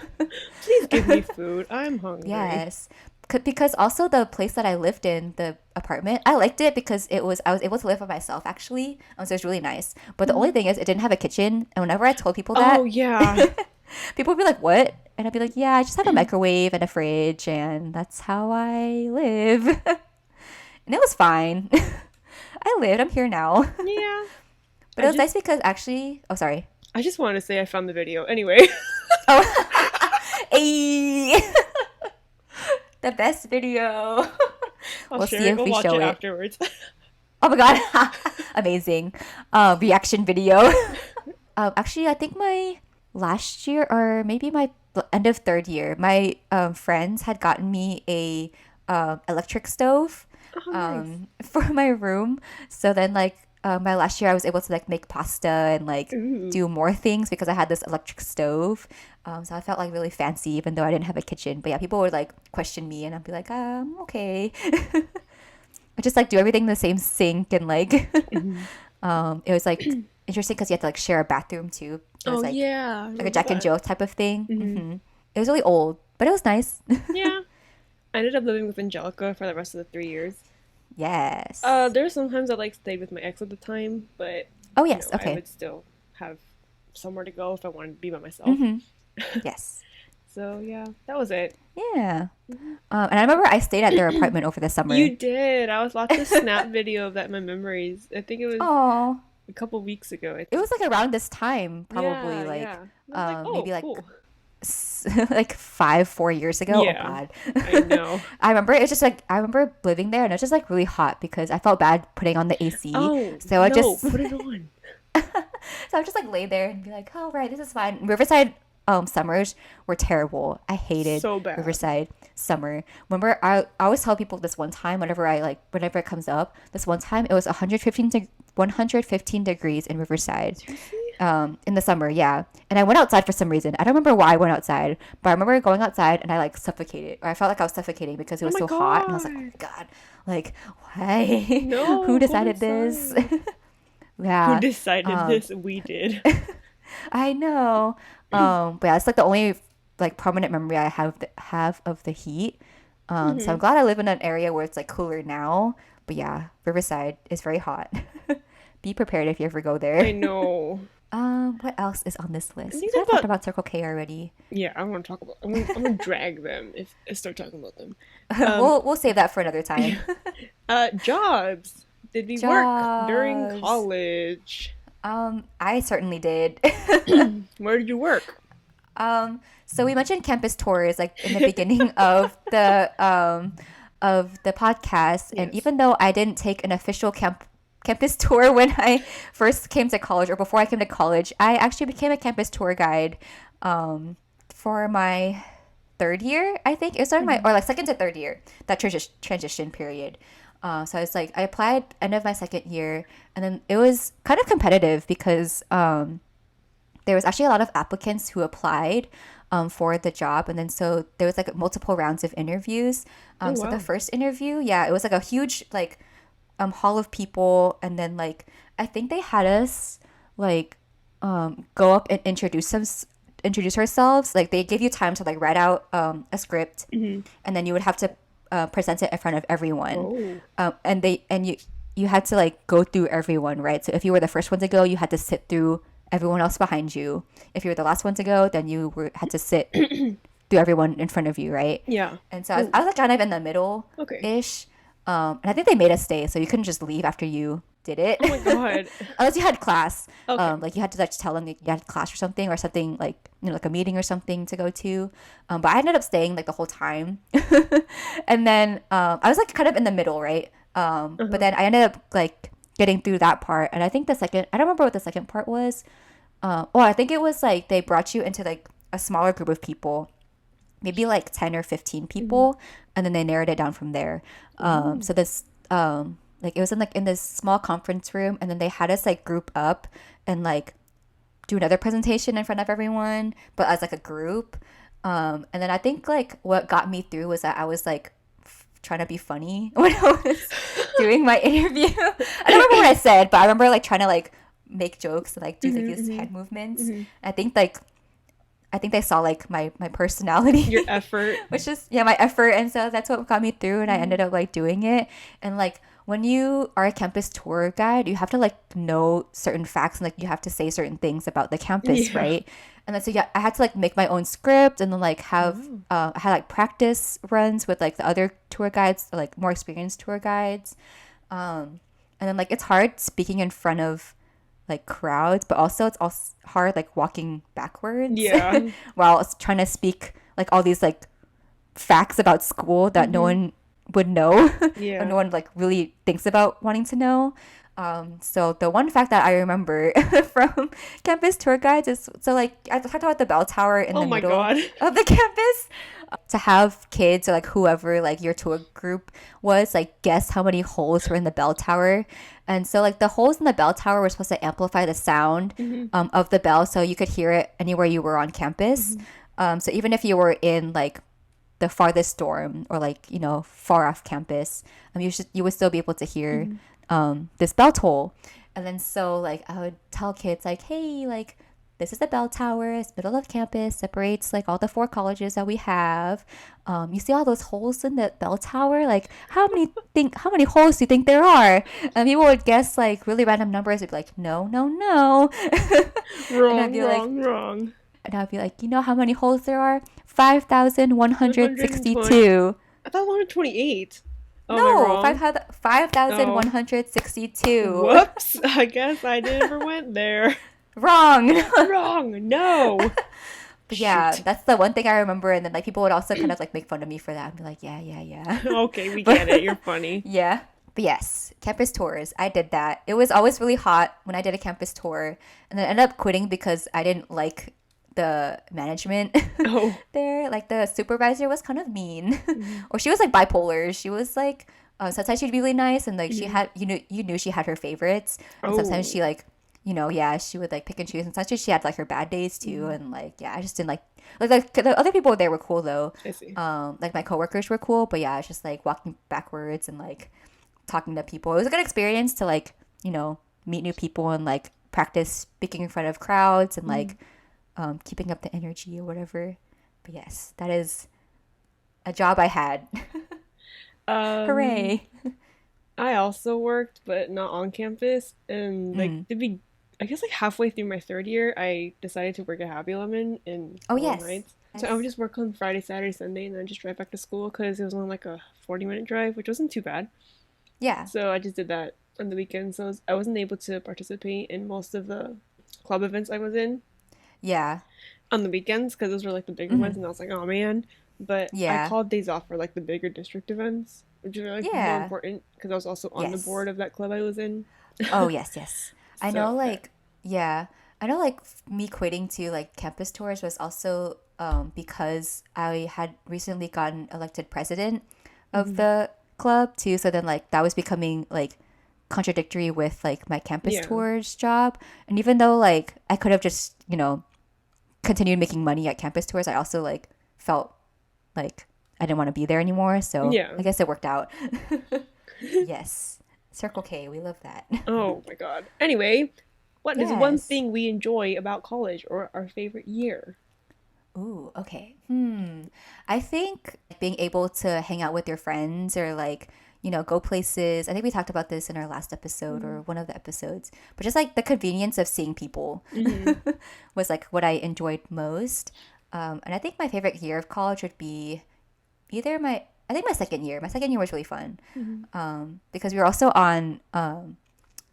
Please give me food. I'm hungry. Yes. Because also the place that I lived in, the apartment, I liked it because I was able to live by myself actually. So it was really nice. But the only Mhm. thing is it didn't have a kitchen. And whenever I told people Oh, that, yeah. people would be like, "What?" And I'd be like, "Yeah, I just have a microwave and a fridge, and that's how I live." And it was fine. I lived. I'm here now. Yeah. But I it was just nice because actually, oh sorry. I just wanted to say I found the video. Anyway. Oh, hey, the best video. I'll We'll share see it. if We'll we watch show it it. afterwards. Oh my god, amazing. Reaction video. Actually, I think my last year or maybe my end of third year, my friends had gotten me a electric stove Oh, nice. for my room. So then, like my last year, I was able to like make pasta and like Ooh. do more things because I had this electric stove. So I felt like really fancy, even though I didn't have a kitchen. But yeah, people would like question me, and I'd be like, okay. I just like do everything in the same sink and like Mhm. it was like interesting because you had to like share a bathroom too. It was Oh, yeah. I like a remember Jack and that. Jill type of thing. Hmm. It was really old, but it was nice. Yeah. I ended up living with Angelica for the rest of the 3 years. Yes. There were sometimes I like stayed with my ex at the time, but Oh yes. I Okay. would still have somewhere to go if I wanted to be by myself. Yes. So yeah, that was it. Yeah. Mhm. And I remember I stayed at their apartment over the summer. You did. I was watching a snap video of that in my memories. I think it was Oh, a couple weeks ago, I it think. was like around this time, probably Yeah, like yeah. I was like, maybe oh, like cool. like 4 years ago. Oh Yeah, God. I know. I remember it's just like I remember living there and it's just like really hot because I felt bad putting on the AC. Oh So I no, just put it on. so I would just like lay there and be like, "Oh right, this is fine." Riverside summers were terrible. I hated So bad. Riverside summer. Remember I always tell people this one time whenever it comes up, this one time it was 115 degrees in Riverside Seriously? in the summer, yeah. And I went outside for some reason. I don't remember why I went outside, but I remember going outside and I like suffocated. Or I felt like I was suffocating because it Oh was my so hot. And I was like, oh god. my God, like, why? Who No, go decided this? inside. Who Yeah, decided this? We did. I know. But yeah, it's like the only like permanent memory I have of the heat. So I'm Hmm. glad I live in an area where it's like cooler now. But yeah, Riverside is very hot. Be prepared if you ever go I there. know. What else is on this I list? We think kind of talked about about Circle K already. yeah. I want to talk about. I'm gonna drag them if I start talking about them. Um, We'll save that for another time. jobs. Did we work during Jobs. college? I certainly did. Where did you work? So we mentioned campus tours like in the beginning of the podcast, and Yes. even though I didn't take an official campus tour when I first came to college or before I came to college, I actually became a campus tour guide for my third year. I think it was during my Hmm. or like second to third year, that transition period. So I was like, I applied end of my second year, and then it was kind of competitive because there was actually a lot of applicants who applied for the job, and then so there was like multiple rounds of interviews. Oh So the wow. first interview, yeah, it was like a huge like hall of people, and then like I think they had us like go up and introduce ourselves. Like they give you time to like write out a script, Hmm. and then you would have to present it in front of everyone, Oh. and you had to like go through everyone, right? So if you were the first one to go, you had to sit through everyone else behind you. If you were the last one to go, then had to sit through everyone in front of you, right? Yeah. And so I Oh. was like kind of in the middle Okay. ish. And I think they made us stay, so you couldn't just leave after you did it, Oh my god. unless you had class. Okay. Like you had to like tell them that you had class or something like like a meeting or something to go to. But I ended up staying like the whole time, and then I was like kind of in the middle, right? But Uh-huh. then I ended up like getting through that part, and I think the second I don't remember what the second part was. I think it was like they brought you into like a smaller group of people, maybe like 10 or 15 Hmm. people, and then they narrowed it down from there. Ooh. So this like it was in this small conference room, and then they had us like group up and like do another presentation in front of everyone, but as like a group. And then I think like what got me through was that I was like trying to be funny when I was doing my interview. I don't remember what I said, but I remember like trying to like make jokes and like do like Hmm. these Hmm. head movements. Hmm. I think they saw like my personality, Your effort. which is yeah my effort, and so that's what got me through, and I Hmm. ended up like doing it. And like when you are a campus tour guide, you have to like know certain facts and like you have to say certain things about the campus, Yeah. right? And then so yeah, I had to like make my own script, and then like have Wow. I had like practice runs with like the other tour guides, like more experienced tour guides. And then like it's hard speaking in front of like crowds, but also it's also hard like walking backwards Yeah. while trying to speak like all these like facts about school that no Hmm. one would know or Yeah. no one like really thinks about wanting to know. So the one fact that I remember from campus tour guides is so like I talked about the bell tower in Oh the my middle god. of the campus. To have kids or like whoever like your tour group was like guess how many holes were in the bell tower. And so like the holes in the bell tower were supposed to amplify the sound Hmm. of the bell so you could hear it anywhere you were on campus. Hmm. So even if you were in like the farthest dorm or like far off campus, you would still be able to hear Hmm. this bell toll. And then so like I would tell kids like, hey, like this is the bell tower. It's middle of campus, separates like all the four colleges that we have. You see all those holes in the bell tower? Like how many holes do you think there are? And people would guess like really random numbers. They'd be like, no, no, no. and I'd Wrong, be like, wrong, wrong. you know how many holes there are? 5,162. 120. I thought 128. Oh, am I No, wrong? five thousand one Oh. hundred sixty-two. Whoops. I guess I never went there. Wrong. Wrong. No. But yeah, Shoot. that's the one thing I remember. And then like people would also kind of like make fun of me for that. I'd be like, yeah, yeah, yeah. Okay, we get it. But You're funny. yeah. But yes, campus tours. I did that. It was always really hot when I did a campus tour, and then I ended up quitting because I didn't like the management Oh. there. Like the supervisor was kind of mean, Mm-hmm. or she was like bipolar. She was like sometimes she'd be really nice, and like she Mm-hmm. had you knew she had her favorites, and sometimes Oh. she like yeah she would like pick and choose, and sometimes she had like her bad days too, Mm-hmm. and like yeah I just didn't like the other people there were cool though. I see. Like my coworkers were cool, but yeah, it's just like walking backwards and like talking to people. It was a good experience to like, meet new people and like practice speaking in front of crowds and Mm-hmm. like keeping up the energy or whatever. But yes, that is a job I had. Um, Hooray. I also worked, but not on campus. And like Mm. to be, I guess like halfway through my third year, I decided to work at Happy Lemon in Oh, Golden yes. Heights. So I would Yes. just work on Friday, Saturday, Sunday, and then just drive back to school because it was only like a 40-minute drive, which wasn't too bad. Yeah. So I just did that on the weekends. So I wasn't able to participate in most of the club events I was in Yeah. on the weekends because those were like the bigger Hmm. ones, and I was like, oh man. But I Yeah. called days off for like the bigger district events, which are like more Yeah. important because I was also on the Yes. board of that club I was in. Oh, yes, yes. I So know, yeah. like, yeah. I know, like, me quitting to, like, campus tours was also because I had recently gotten elected president of Hmm. the club, too. So then, like, that was becoming, like, contradictory with, like, my campus Yeah. tours job. And even though, like, I could have just, continued making money at campus tours, I also, like, felt like I didn't want to be there anymore. So Yeah. I guess it worked out. Yes. Circle K, we love that. Oh my God. Anyway, what is one Yes. thing we enjoy about college or our favorite year? Ooh, okay. I think being able to hang out with your friends or like, go places. I think we talked about this in our last episode Mm-hmm. or one of the episodes, but just like the convenience of seeing people Mm-hmm. was like what I enjoyed most. And I think my favorite year of college would be I think my second year. My second year was really fun Mm-hmm. because we were also on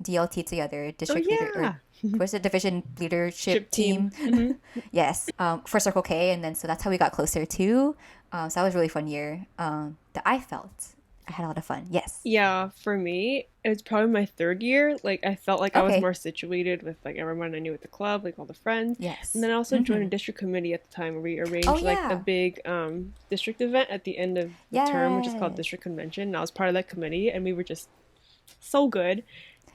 DLT together, Oh district leader or yeah. what's the division leadership Ship team. team. Mm-hmm. Yes, for Circle K, and then so that's how we got closer too. So that was a really fun year. That I felt I had a lot of fun. Yes. Yeah, for me, it was probably my third year. Like I felt like I was Okay. more situated with like everyone I knew at the club, like all the friends. And Yes. then I also joined a Mm-hmm. district committee at the time where we Oh arranged like a yeah. big district event at the end of the term, which is called Yes. district convention. And I was part of that committee and we were just so good. It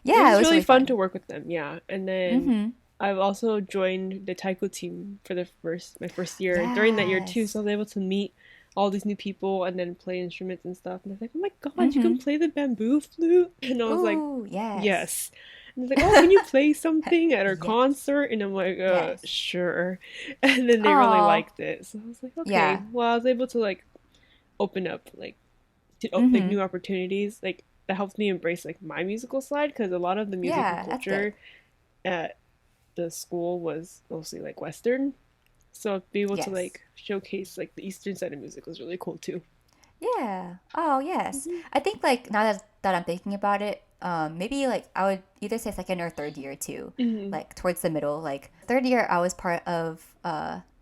was Yeah, it just was really really fun to fun. work with them, yeah. And then Mm-hmm. I've also joined the taiko team for the first my first year. And during that year too, so Yes. I was able to meet all these new people and then play instruments and stuff. And they're like, "Oh my God, you can Mm-hmm. play the bamboo flute!" And I was like, Ooh, yes. "Yes." And they're like, "Oh, can you play something at our Yes. concert?" And I'm like, Yes. sure." And then they really Oh, liked it, so I was like, "Okay." yeah. Well, I was able to like open up like Mm-hmm. new opportunities like that helps me embrace like my musical side because a lot of the music and Yeah, that's good. culture at the school was mostly like Western. So to be able to Yes. like showcase like the Eastern side of music was really cool too. Yeah. Oh, yes. Hmm. I think like now that I'm thinking about it, maybe like I would either say second or third year too, Hmm. like towards the middle. Like third year, I was part of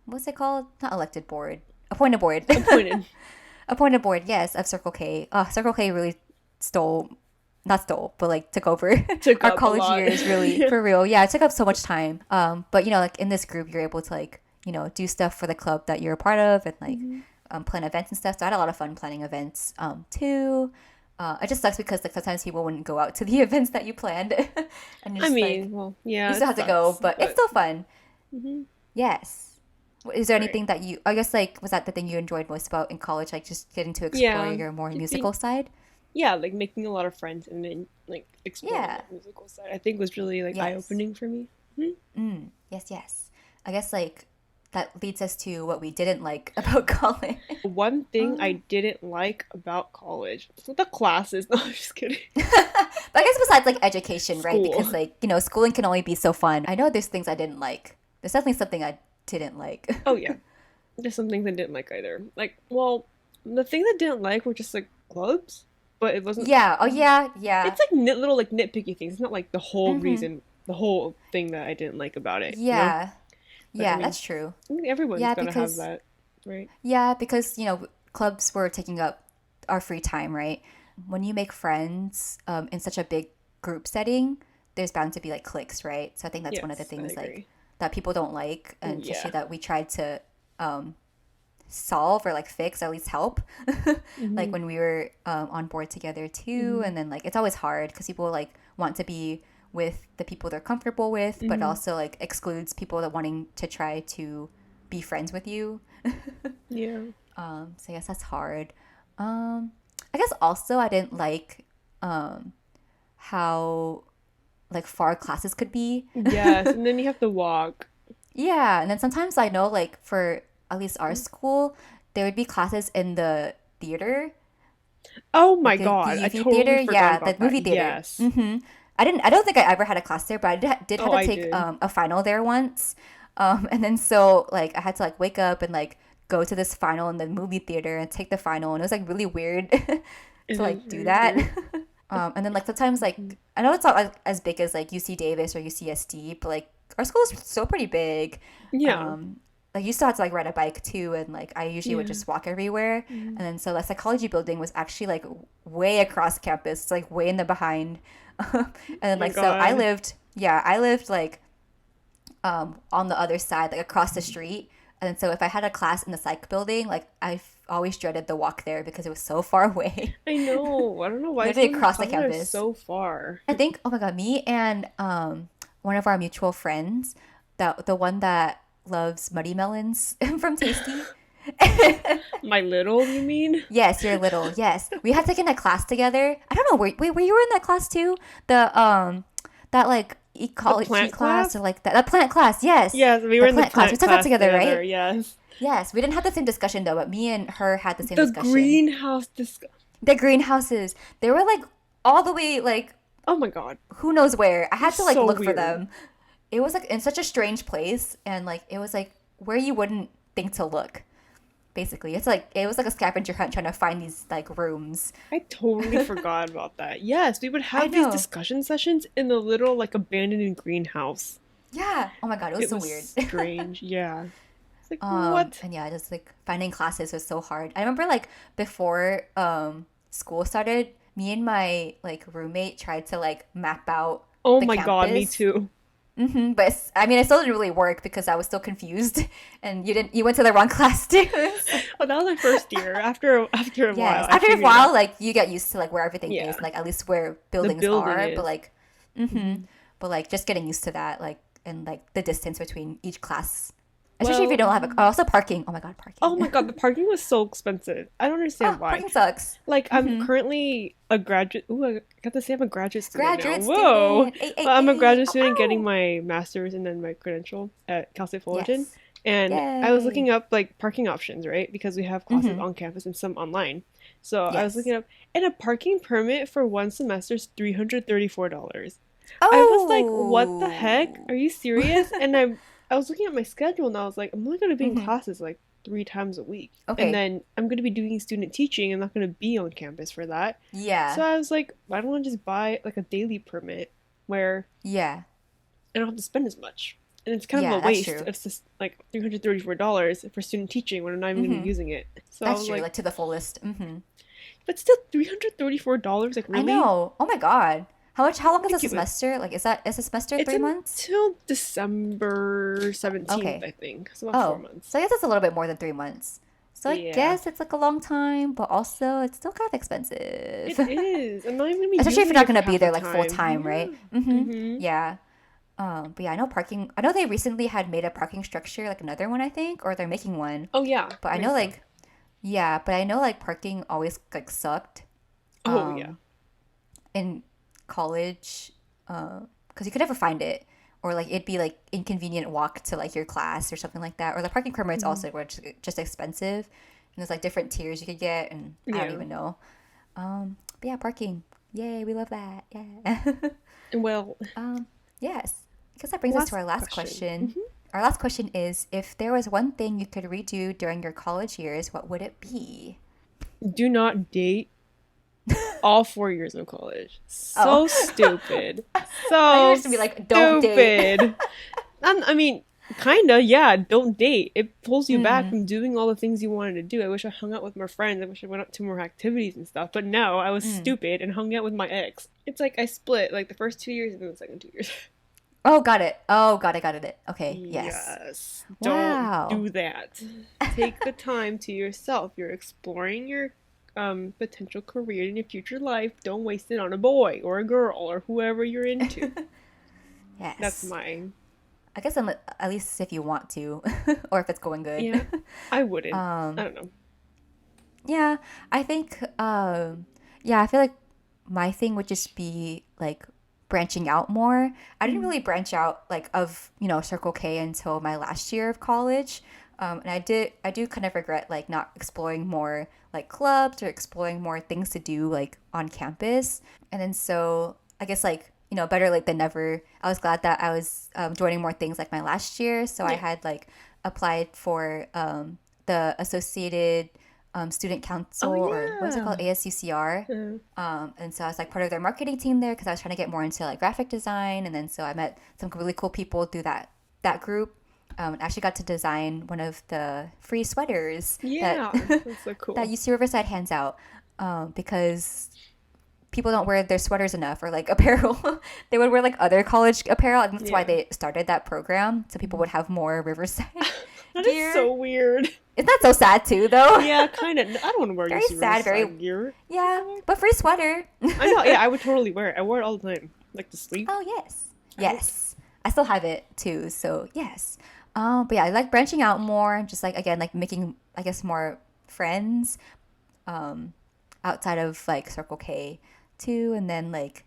what's it called? Not elected board, appointed board, Appointed. appointed board. Yes, of Circle K. Circle K really stole, not stole, but like took over Took our up a college lot. years. Really, Yeah. for real. Yeah, it took up so much time. But like in this group, you're able to like do stuff for the club that you're a part of and like Hmm. plan events and stuff. So I had a lot of fun planning events too. It just sucks because like sometimes people wouldn't go out to the events that you planned, and you're I just mean, like well, you yeah, it still have to go, sucks, but it's but still fun. hmm Yes. Is there right. anything that you? I guess like was that the thing you enjoyed most about in college? Like just getting to explore Yeah, your more getting musical side. yeah, like making a lot of friends and then like exploring Yeah. that musical side. I think was really like eye Yes. opening for me. Mhm. Yes. Yes. I guess like that leads us to what we didn't like about college. One thing I Um, didn't like about college, the classes. No, I'm just kidding. but I guess besides like education, right? School. Because like schooling can only be so fun. I know there's things I didn't like. There's definitely something I didn't like. Oh yeah, there's some things I didn't like either. Like, well, the things I didn't like were just like clubs, but it wasn't. Yeah. Oh yeah. Yeah. It's like little like nitpicky things. It's not like the whole Mm-hmm. reason, the whole thing that I didn't like about it. Yeah. But I Yeah, mean, that's true. I think everyone's Yeah, gotta have because that, right? clubs were taking up our free time, right? When you make friends in such a big group setting, there's bound to be like cliques, right? So I think that's one of the Yes, I things like agree. that people don't like, Oh and especially yeah. that we tried to um, solve or like fix, or at least help. Like Mm-hmm. when we were on board together too, Mm-hmm. and then like it's always hard because people like want to be with the people they're comfortable with, but Mm-hmm. also like excludes people that wanting to try to be friends with you. Yeah. So I guess that's hard. Um, I guess also I didn't like um, how like far classes could be. Yes, and then you have to walk. Yeah, and then sometimes I know like for at least our school, there would be classes in the theater, Oh my like the God, I UV totally theater. forgot Yeah, the about that. movie theater. Yes. I don't think I ever had a class there, but I did have Oh, to I take did. a final there once. And then so like I had to like wake up and like go to this final in the movie theater and take the final, and it was like really weird It to is like do very that. weird. And then like sometimes Mhm. like I know it's not like, as big as like UC Davis or UCSD, but like our school is still pretty big. Yeah. Um, like you still had to like ride a bike too, and like I usually would Yeah. just walk everywhere. Mhm. And then so the psychology building was actually like way across campus, it's, like way in the behind. And then My like so I God. lived, yeah, I lived like on the other side, like across the street. And then so if I had a class in the psych building, like always dreaded the walk there because it was so far away, I know. I don't know why literally some of these across the classes are campus. so far. I think, oh my God, me and one of our mutual friends, the one that loves muddy melons from Tasty. My little, you mean? Yes, you're little. Yes, we had taken a class together. I don't know. Wait, were you in that class too? The that like The ecology plant class or class? like that plant class. Yes, Yes, we were the in the plant class. We plant took that class together, together. right? Yes. Yes, we didn't have the same discussion though, but me and her had the same The discussion. greenhouse The greenhouses. They were like all the way like Oh my God. who knows where. I It was had to like so look for weird. them. It was like in such a strange place, and like it was like where you wouldn't think to look. Basically, it's like it was like a scavenger hunt trying to find these like rooms. I totally forgot about that. Yes, we would I have these know. discussion sessions in the little like abandoned greenhouse. Yeah. Oh my God, it was It so was weird. strange. Yeah. It's like, what? And yeah, just like finding classes was so hard. I remember like before school started, me and my like roommate tried to like map out Oh the my God, me campus. too. But I mean, it still didn't really work because I was still confused, and you went to the wrong class too. So, Oh, that was my first year. After a yes, while, I after a figured it while, out. like you get used to like where everything is, Yeah, and, like at least where the buildings building are. is. Mm-hmm, Mhm. but like just getting used to that, like and like the distance between each class, especially if you Well, don't have a. Oh, also parking. Oh my God, oh parking. my God, the parking was so expensive. I don't understand Oh, why. parking sucks. Like, I'm Mm-hmm. currently a graduate. Ooh, I got to say I'm a graduate student now. Graduate Whoa! student. Hey, hey, I'm a hey. graduate Ow, student getting ow. my master's and then my credential at Cal State Fullerton. Yes. And I was Yay. looking up like parking options, right? Because we have classes Mm-hmm. on campus and some online. So I was looking Yes. up, and a parking permit for one semester is $334. I was like, what the heck? Oh. Are you serious? And I was looking at my schedule and I was like, I'm only gonna be in Mm-hmm. classes like 3 times a week. And Okay. then I'm gonna be doing student teaching. I'm not gonna be on campus for that. So Yeah. I was like, why don't I just buy like a daily permit where Yeah. I don't have to spend as much? And it's kind of a Yeah. That's waste. true. It's just like $334 for student teaching when I'm not even gonna be Mm-hmm. using it. So I That's was true. like, Like to the fullest. Mm-hmm. but still $334, like I really? know. Oh my God. How much? How long is a Ridiculous. semester? Like, is a semester It's 3 months? until December 17th, Okay. I think. So about four Oh, months. so I guess it's a little bit more than 3 months. So I Yeah. guess it's like a long time, but also it's still kind of It expensive. is. I'm not even gonna be Especially if you're using not it for gonna be half the there like full time. time, right? Yeah. Mm-hmm. Mm-hmm. Yeah. But yeah, I know parking. I know they recently had made a parking structure, like another one, I think, or they're making one. Oh yeah. But I I know saw. like, yeah, but I know like parking always like sucked. Oh yeah. In college, because you could never find it, or like it'd be like inconvenient walk to like your class or something like that, or the parking permits Mm-hmm. also were just expensive, and there's like different tiers you could get, and I don't Yeah. even know. But yeah, parking, yay, we love that, yeah. Well, Yes, I guess that brings us to last our last question. question. Hmm. Our last question is: if there was one thing you could redo during your college years, what would it be? Do not date all 4 years of college. Oh, So stupid. I So used to be like, don't date. stupid. I mean, Kinda, yeah. Don't date. It pulls you back Mm, from doing all the things you wanted to do. I wish I hung out with more friends. I wish I went out to more activities and stuff. But no, I was mm. stupid and hung out with my ex. It's like I split like the first 2 years and then the second 2 years. Oh, got it. Oh, got it. Okay, yes. Yes. Don't Wow. do that. Take the time to yourself. You're exploring your potential career in your future life. Don't waste it on a boy or a girl or whoever you're into. That's Yes. mine. I guess at least if you want to, or if it's going good. Yeah. I wouldn't. I um, don't know. yeah, I think, yeah, I feel like my thing would just be like branching out more. I didn't Mm. really branch out like of, Circle K until my last year of college. And I do kind of regret like not exploring more like clubs or exploring more things to do like on campus. And then so I guess like, better late than never. I was glad that I was joining more things like my last year. So I Yeah. had like applied for the Associated Student Council, Oh or what is it yeah. called, ASUCR. And so I was like part of their marketing team there because I was trying to get more into like graphic design. And then so I met some really cool people through that group. And actually got to design one of the free sweaters that Yeah. That's so that cool. UC Riverside hands out, because people don't wear their sweaters enough or like apparel. They would wear like other college apparel, and that's why Yeah. they started that program so people Mhm. would have more Riverside That is gear. so weird. Isn't that so sad too, though? Yeah, kind of. I don't want to wear your Very sad. Very, Riverside gear. yeah, What? but free sweater. I know. Yeah, I would totally wear it. I wore it all the time, like to sleep. Oh yes, I would. yes. I still have it too. So yes. But yeah, I like branching out more. Just like again, like making I guess more friends um, outside of like Circle K too, and then like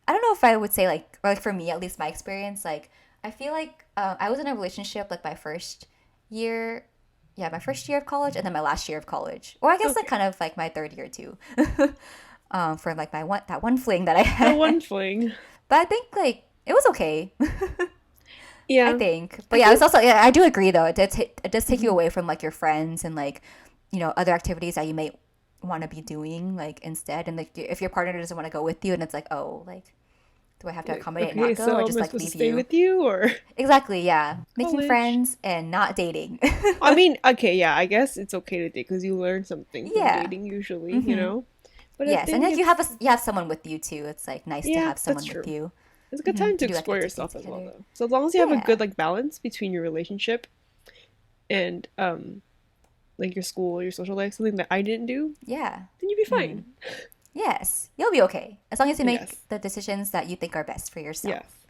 I don't know if I would say like or like for me at least my experience like I feel like I was in a relationship like my first year. Yeah, my first year of college and then my last year of college. Or I guess like Okay. kind of like my third year too. For like my one fling that I The had. one fling. But I think like it was okay. I Yeah, think. But I yeah, it's think. also yeah, I do agree though. It does take you Mhm. away from like your friends and like, other activities that you may want to be doing like instead. And like if your partner doesn't want to go with you and it's like, oh, like do I have to Like, accommodate and okay, not go or so am just I like supposed to leave stay you? with you or Exactly, yeah. Making college? friends and not dating. I mean, okay, yeah, I guess it's okay to date because you learn something from Yeah. dating usually, you Mhm. know? But I Yes, and think like it's, you have someone with you too. It's like nice to yeah, have that's someone with true. you. It's a good time to To do explore activities yourself as well, together. though. So as long as you have a good Yeah. like balance between your relationship and like your school, your social life, something that I didn't do, Yeah. then you'd be Mm. fine. Yes. You'll be okay. As long as you make Yes. the decisions that you think are best for Yes. yourself.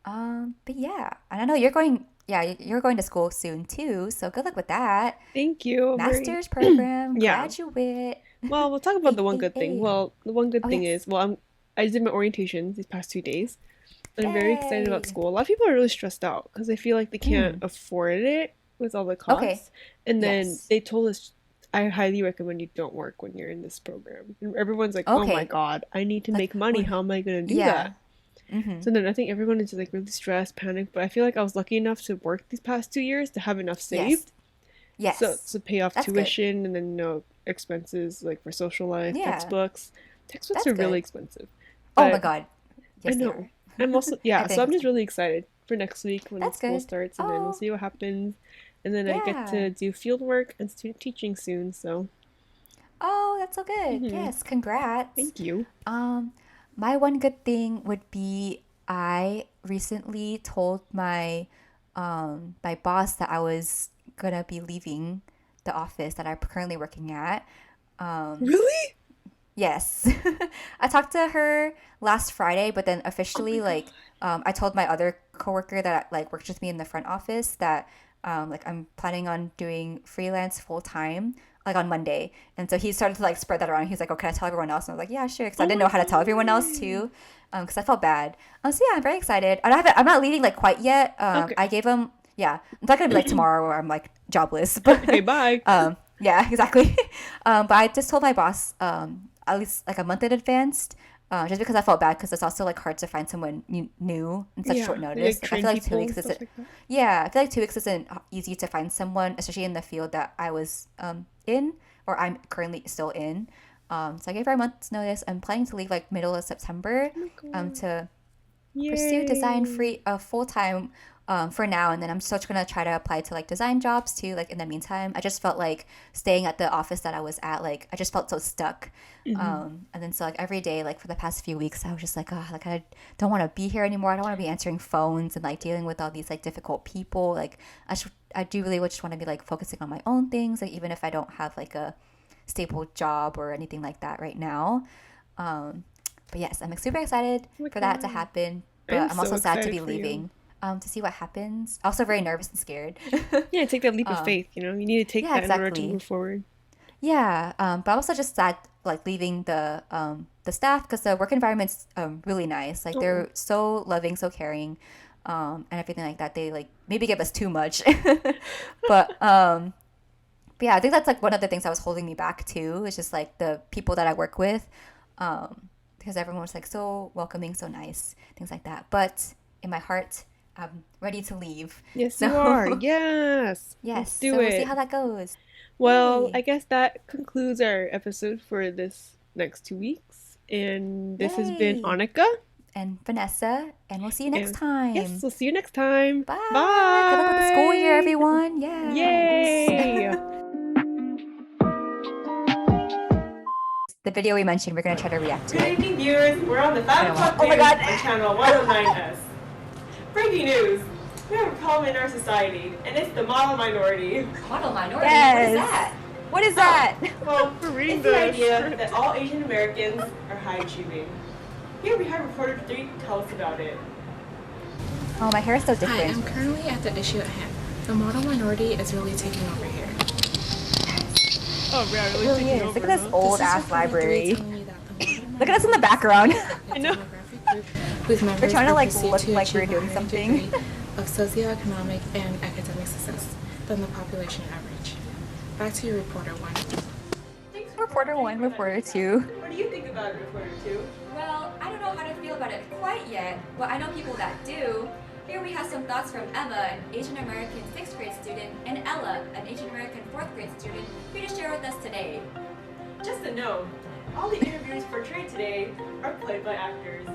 But yeah, and I know you're going. Yeah, you're going to school soon too. So good luck with that. Thank you. Very Master's program, yeah. graduate. Well, we'll talk about Hey, the one hey, good thing. hey. Well, the one good Oh thing yes. is, I did my orientations these past 2 days. I'm very excited about Yay. school. A lot of people are really stressed out because they feel like they can't Mm. afford it with all the Okay. costs. And then Yes. they told us, I highly recommend you don't work when you're in this program. And everyone's like, oh my Okay. God, I need to Like make money. what? How am I going to do Yeah. that? Mm-hmm. So then I think everyone is like really stressed, panicked. But I feel like I was lucky enough to work these past 2 years to have enough Yes. saved. So Yes. to pay off That's good. tuition and then, expenses like for social life, Yeah. textbooks. Textbooks That's are really good. expensive. Oh my But God. I Yes, they know. are. I'm also, I yeah, so think I'm it's just good. really excited for next week when That's school good. starts and then we'll Oh, see what happens. And then I get yeah. to do field work and student teaching soon, so Oh, that's so good. hmm Yes, congrats. thank you. Um, my one good thing would be I recently told my boss that I was gonna be leaving the office that I'm currently working at. Um, Really? yes, I talked to her last Friday, but then Oh my officially, god. like, I told my other coworker that like works with me in the front office that like I'm planning on doing freelance full time like on Monday, and so he started to like spread that around. He's like, "Oh, can I tell everyone else?" And I was like, "Yeah, sure," because I Oh didn't my know how to tell everyone else god. too, because I felt bad. So yeah, I'm very excited. I don't have it, I'm not leaving like quite yet. Okay. I gave him yeah. It's not gonna be like tomorrow where I'm like jobless, but Okay, bye. yeah, exactly. But I just told my boss at least like a month in advance. Just because I felt bad because it's also like hard to find someone new in such short Yeah, they like notice. Like I train feel like two people and weeks stuff isn't. like that. Yeah, I feel like 2 weeks isn't easy to find someone, especially in the field that I was in or I'm currently still in. So I gave her a month's notice. I'm planning to leave like middle of September Oh my god. to pursue design Yay. free full time for now, and then I'm still gonna try to apply to like design jobs too. Like in the meantime, I just felt like staying at the office that I was at, like I just felt so stuck. And then so like every day, like for the past few weeks, I was just like, oh, like I don't want to be here anymore. I don't want to be answering phones and like dealing with all these like difficult people. Like I do really just want to be like focusing on my own things, like even if I don't have like a stable job or anything like that right now. But yes, I'm super excited for that to happen. But I'm also sad to be leaving. To see what happens. Also very nervous and scared. Yeah, take that leap of faith, you need to take that in order to move forward. Yeah, but I'm also just sad like leaving the staff, because the work environment's really nice. Like they're so loving, so caring, and everything like that. They like maybe give us too much. but yeah, I think that's like one of the things that was holding me back too. It's just like the people that I work with, because everyone was like so welcoming, so nice, things like that. But in my heart, I'm ready to leave. Yes, you are. Yes. Yes. Let's do so it. We'll see how that goes. Well, Yay. I guess that concludes our episode for this next 2 weeks. And this has been Annika. And Vanessa. And we'll see you next time. Yes, we'll see you next time. Bye. Bye. Good luck with the school year, everyone. Yes. Yay. The video we mentioned, we're going to try to react to Good evening, viewers. We're on the 5 o'clock Oh my God. on channel 109S. Breaking news. We have a problem in our society, and it's the model minority. Model minority? Yes. What is that? Well, it's the idea that all Asian Americans are high-achieving. Here we have reporter 3 to tell us about it. Oh, my hair is so different. Hi, I'm currently at the issue at hand. The model minority is really taking over here. Oh, yeah, It really is. Look at this old-ass library. Look at us in the the background. I know. We're trying to like look like we're doing something. Of socioeconomic and academic success than the population average. Back to your reporter 1. Reporter 1, reporter 2. What do you think about it, reporter 2? Well, I don't know how to feel about it quite yet, but I know people that do. Here we have some thoughts from Emma, an Asian American 6th grade student, and Ella, an Asian American 4th grade student, here to share with us today. Just a note, all the interviews portrayed today are played by actors.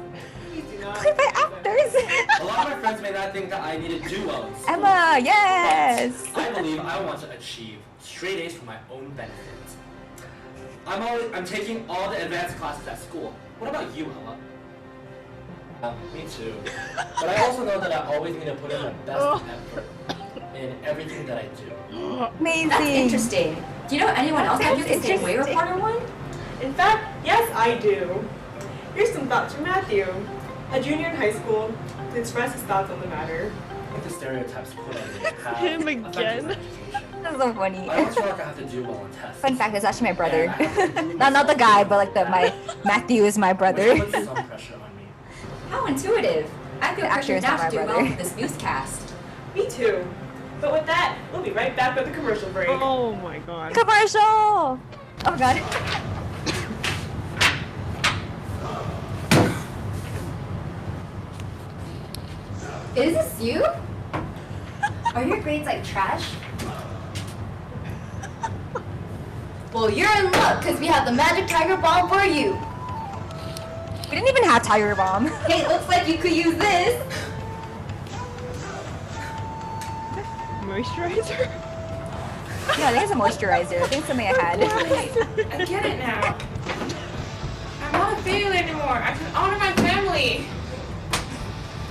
Please do not. Played by actors? A lot of my friends may not think that I need to do well in school. Emma, yes! But I believe I want to achieve straight A's for my own benefit. I'm taking all the advanced classes at school. What about you, Ella? Me too. But I also know that I always need to put in my best effort in everything that I do. Amazing. That's interesting. Do you know anyone else that feels the same way, reporter 1? In fact, yes, I do. Here's some thoughts from Matthew, a junior in high school, to express his thoughts on the matter. I think the stereotypes put on me have Him affected again. my education. That's so funny. I always feel like I have to do well on tests. Fun fact, it's actually my brother. And I have to prove not the myself guy, to but like my Matthew is my brother. Which puts some pressure on me. How intuitive. I feel Actually, pressured it's now not to my do brother. well for this newscast. Me too. But with that, we'll be right back with the commercial break. Oh my god. Commercial! Oh god. Is this you? Are your grades like trash? Well, you're in luck because we have the magic tiger bomb for you. We didn't even have Tiger Bomb. Hey, looks like you could use this. Moisturizer? Yeah, I think it's a moisturizer. I think it's something I had. I get it now. I'm not a failure anymore. I can honor my family.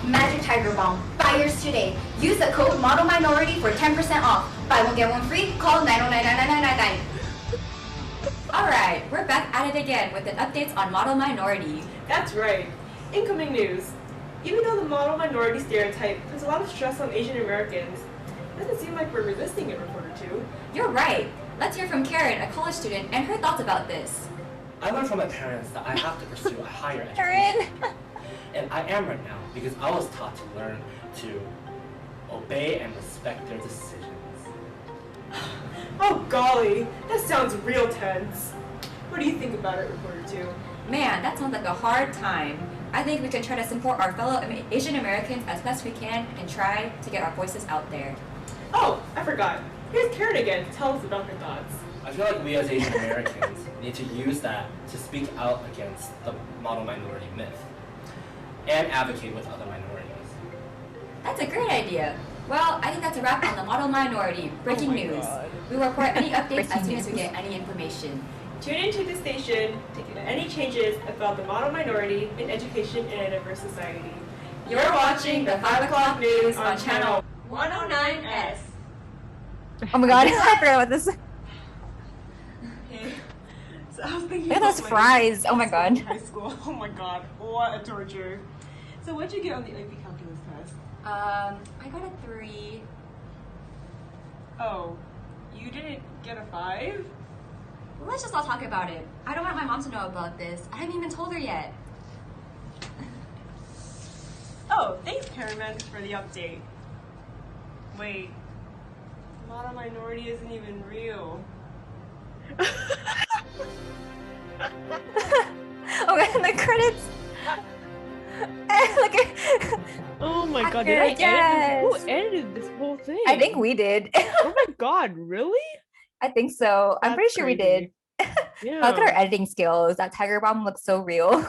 Magic tiger bomb. Buy yours today. Use the code model minority for 10% off. Buy one get one free. Call 9099999. Alright, we're back at it again with the updates on model minority. That's right. Incoming news. Even though the model minority stereotype puts a lot of stress on Asian Americans, it doesn't seem like we're resisting it, reporter 2. You're right. Let's hear from Karen, a college student, and her thoughts about this. I learned from my parents that I have to pursue a higher education. Karen! And I am right now because I was taught to learn to obey and respect their decisions. Oh golly, that sounds real tense. What do you think about it, reporter 2? Man, that sounds like a hard time. I think we can try to support our fellow Asian Americans as best we can and try to get our voices out there. Oh, I forgot. Here's Karen again to tell us about her thoughts. I feel like we as Asian Americans need to use that to speak out against the model minority myth and advocate with other minorities. That's a great idea. Well, I think that's a wrap on the model minority. Breaking news. We will report any updates as soon as we get any information. Tune into the station to get any changes about the model minority in education in a diverse society. You're watching the 5 o'clock news on channel 109S. Oh my god, I forgot about this. Okay. So I was thinking Look at those about fries. Oh my in god. high school. Oh my god, what a torture. So what'd you get on the AP calculus test? I got a 3. Oh, you didn't get a 5? Well, let's just not talk about it. I don't want my mom to know about this. I haven't even told her yet. Oh, thanks, Caraman, for the update. Wait, model minority isn't even real. Oh god, the credits. Look at. Oh my god, did I edit this? Who edited this whole thing? I think we did. Oh my god, really? I think so. I'm pretty That's sure we crazy. did. Yeah. Look at our editing skills. That tiger bomb looks so real.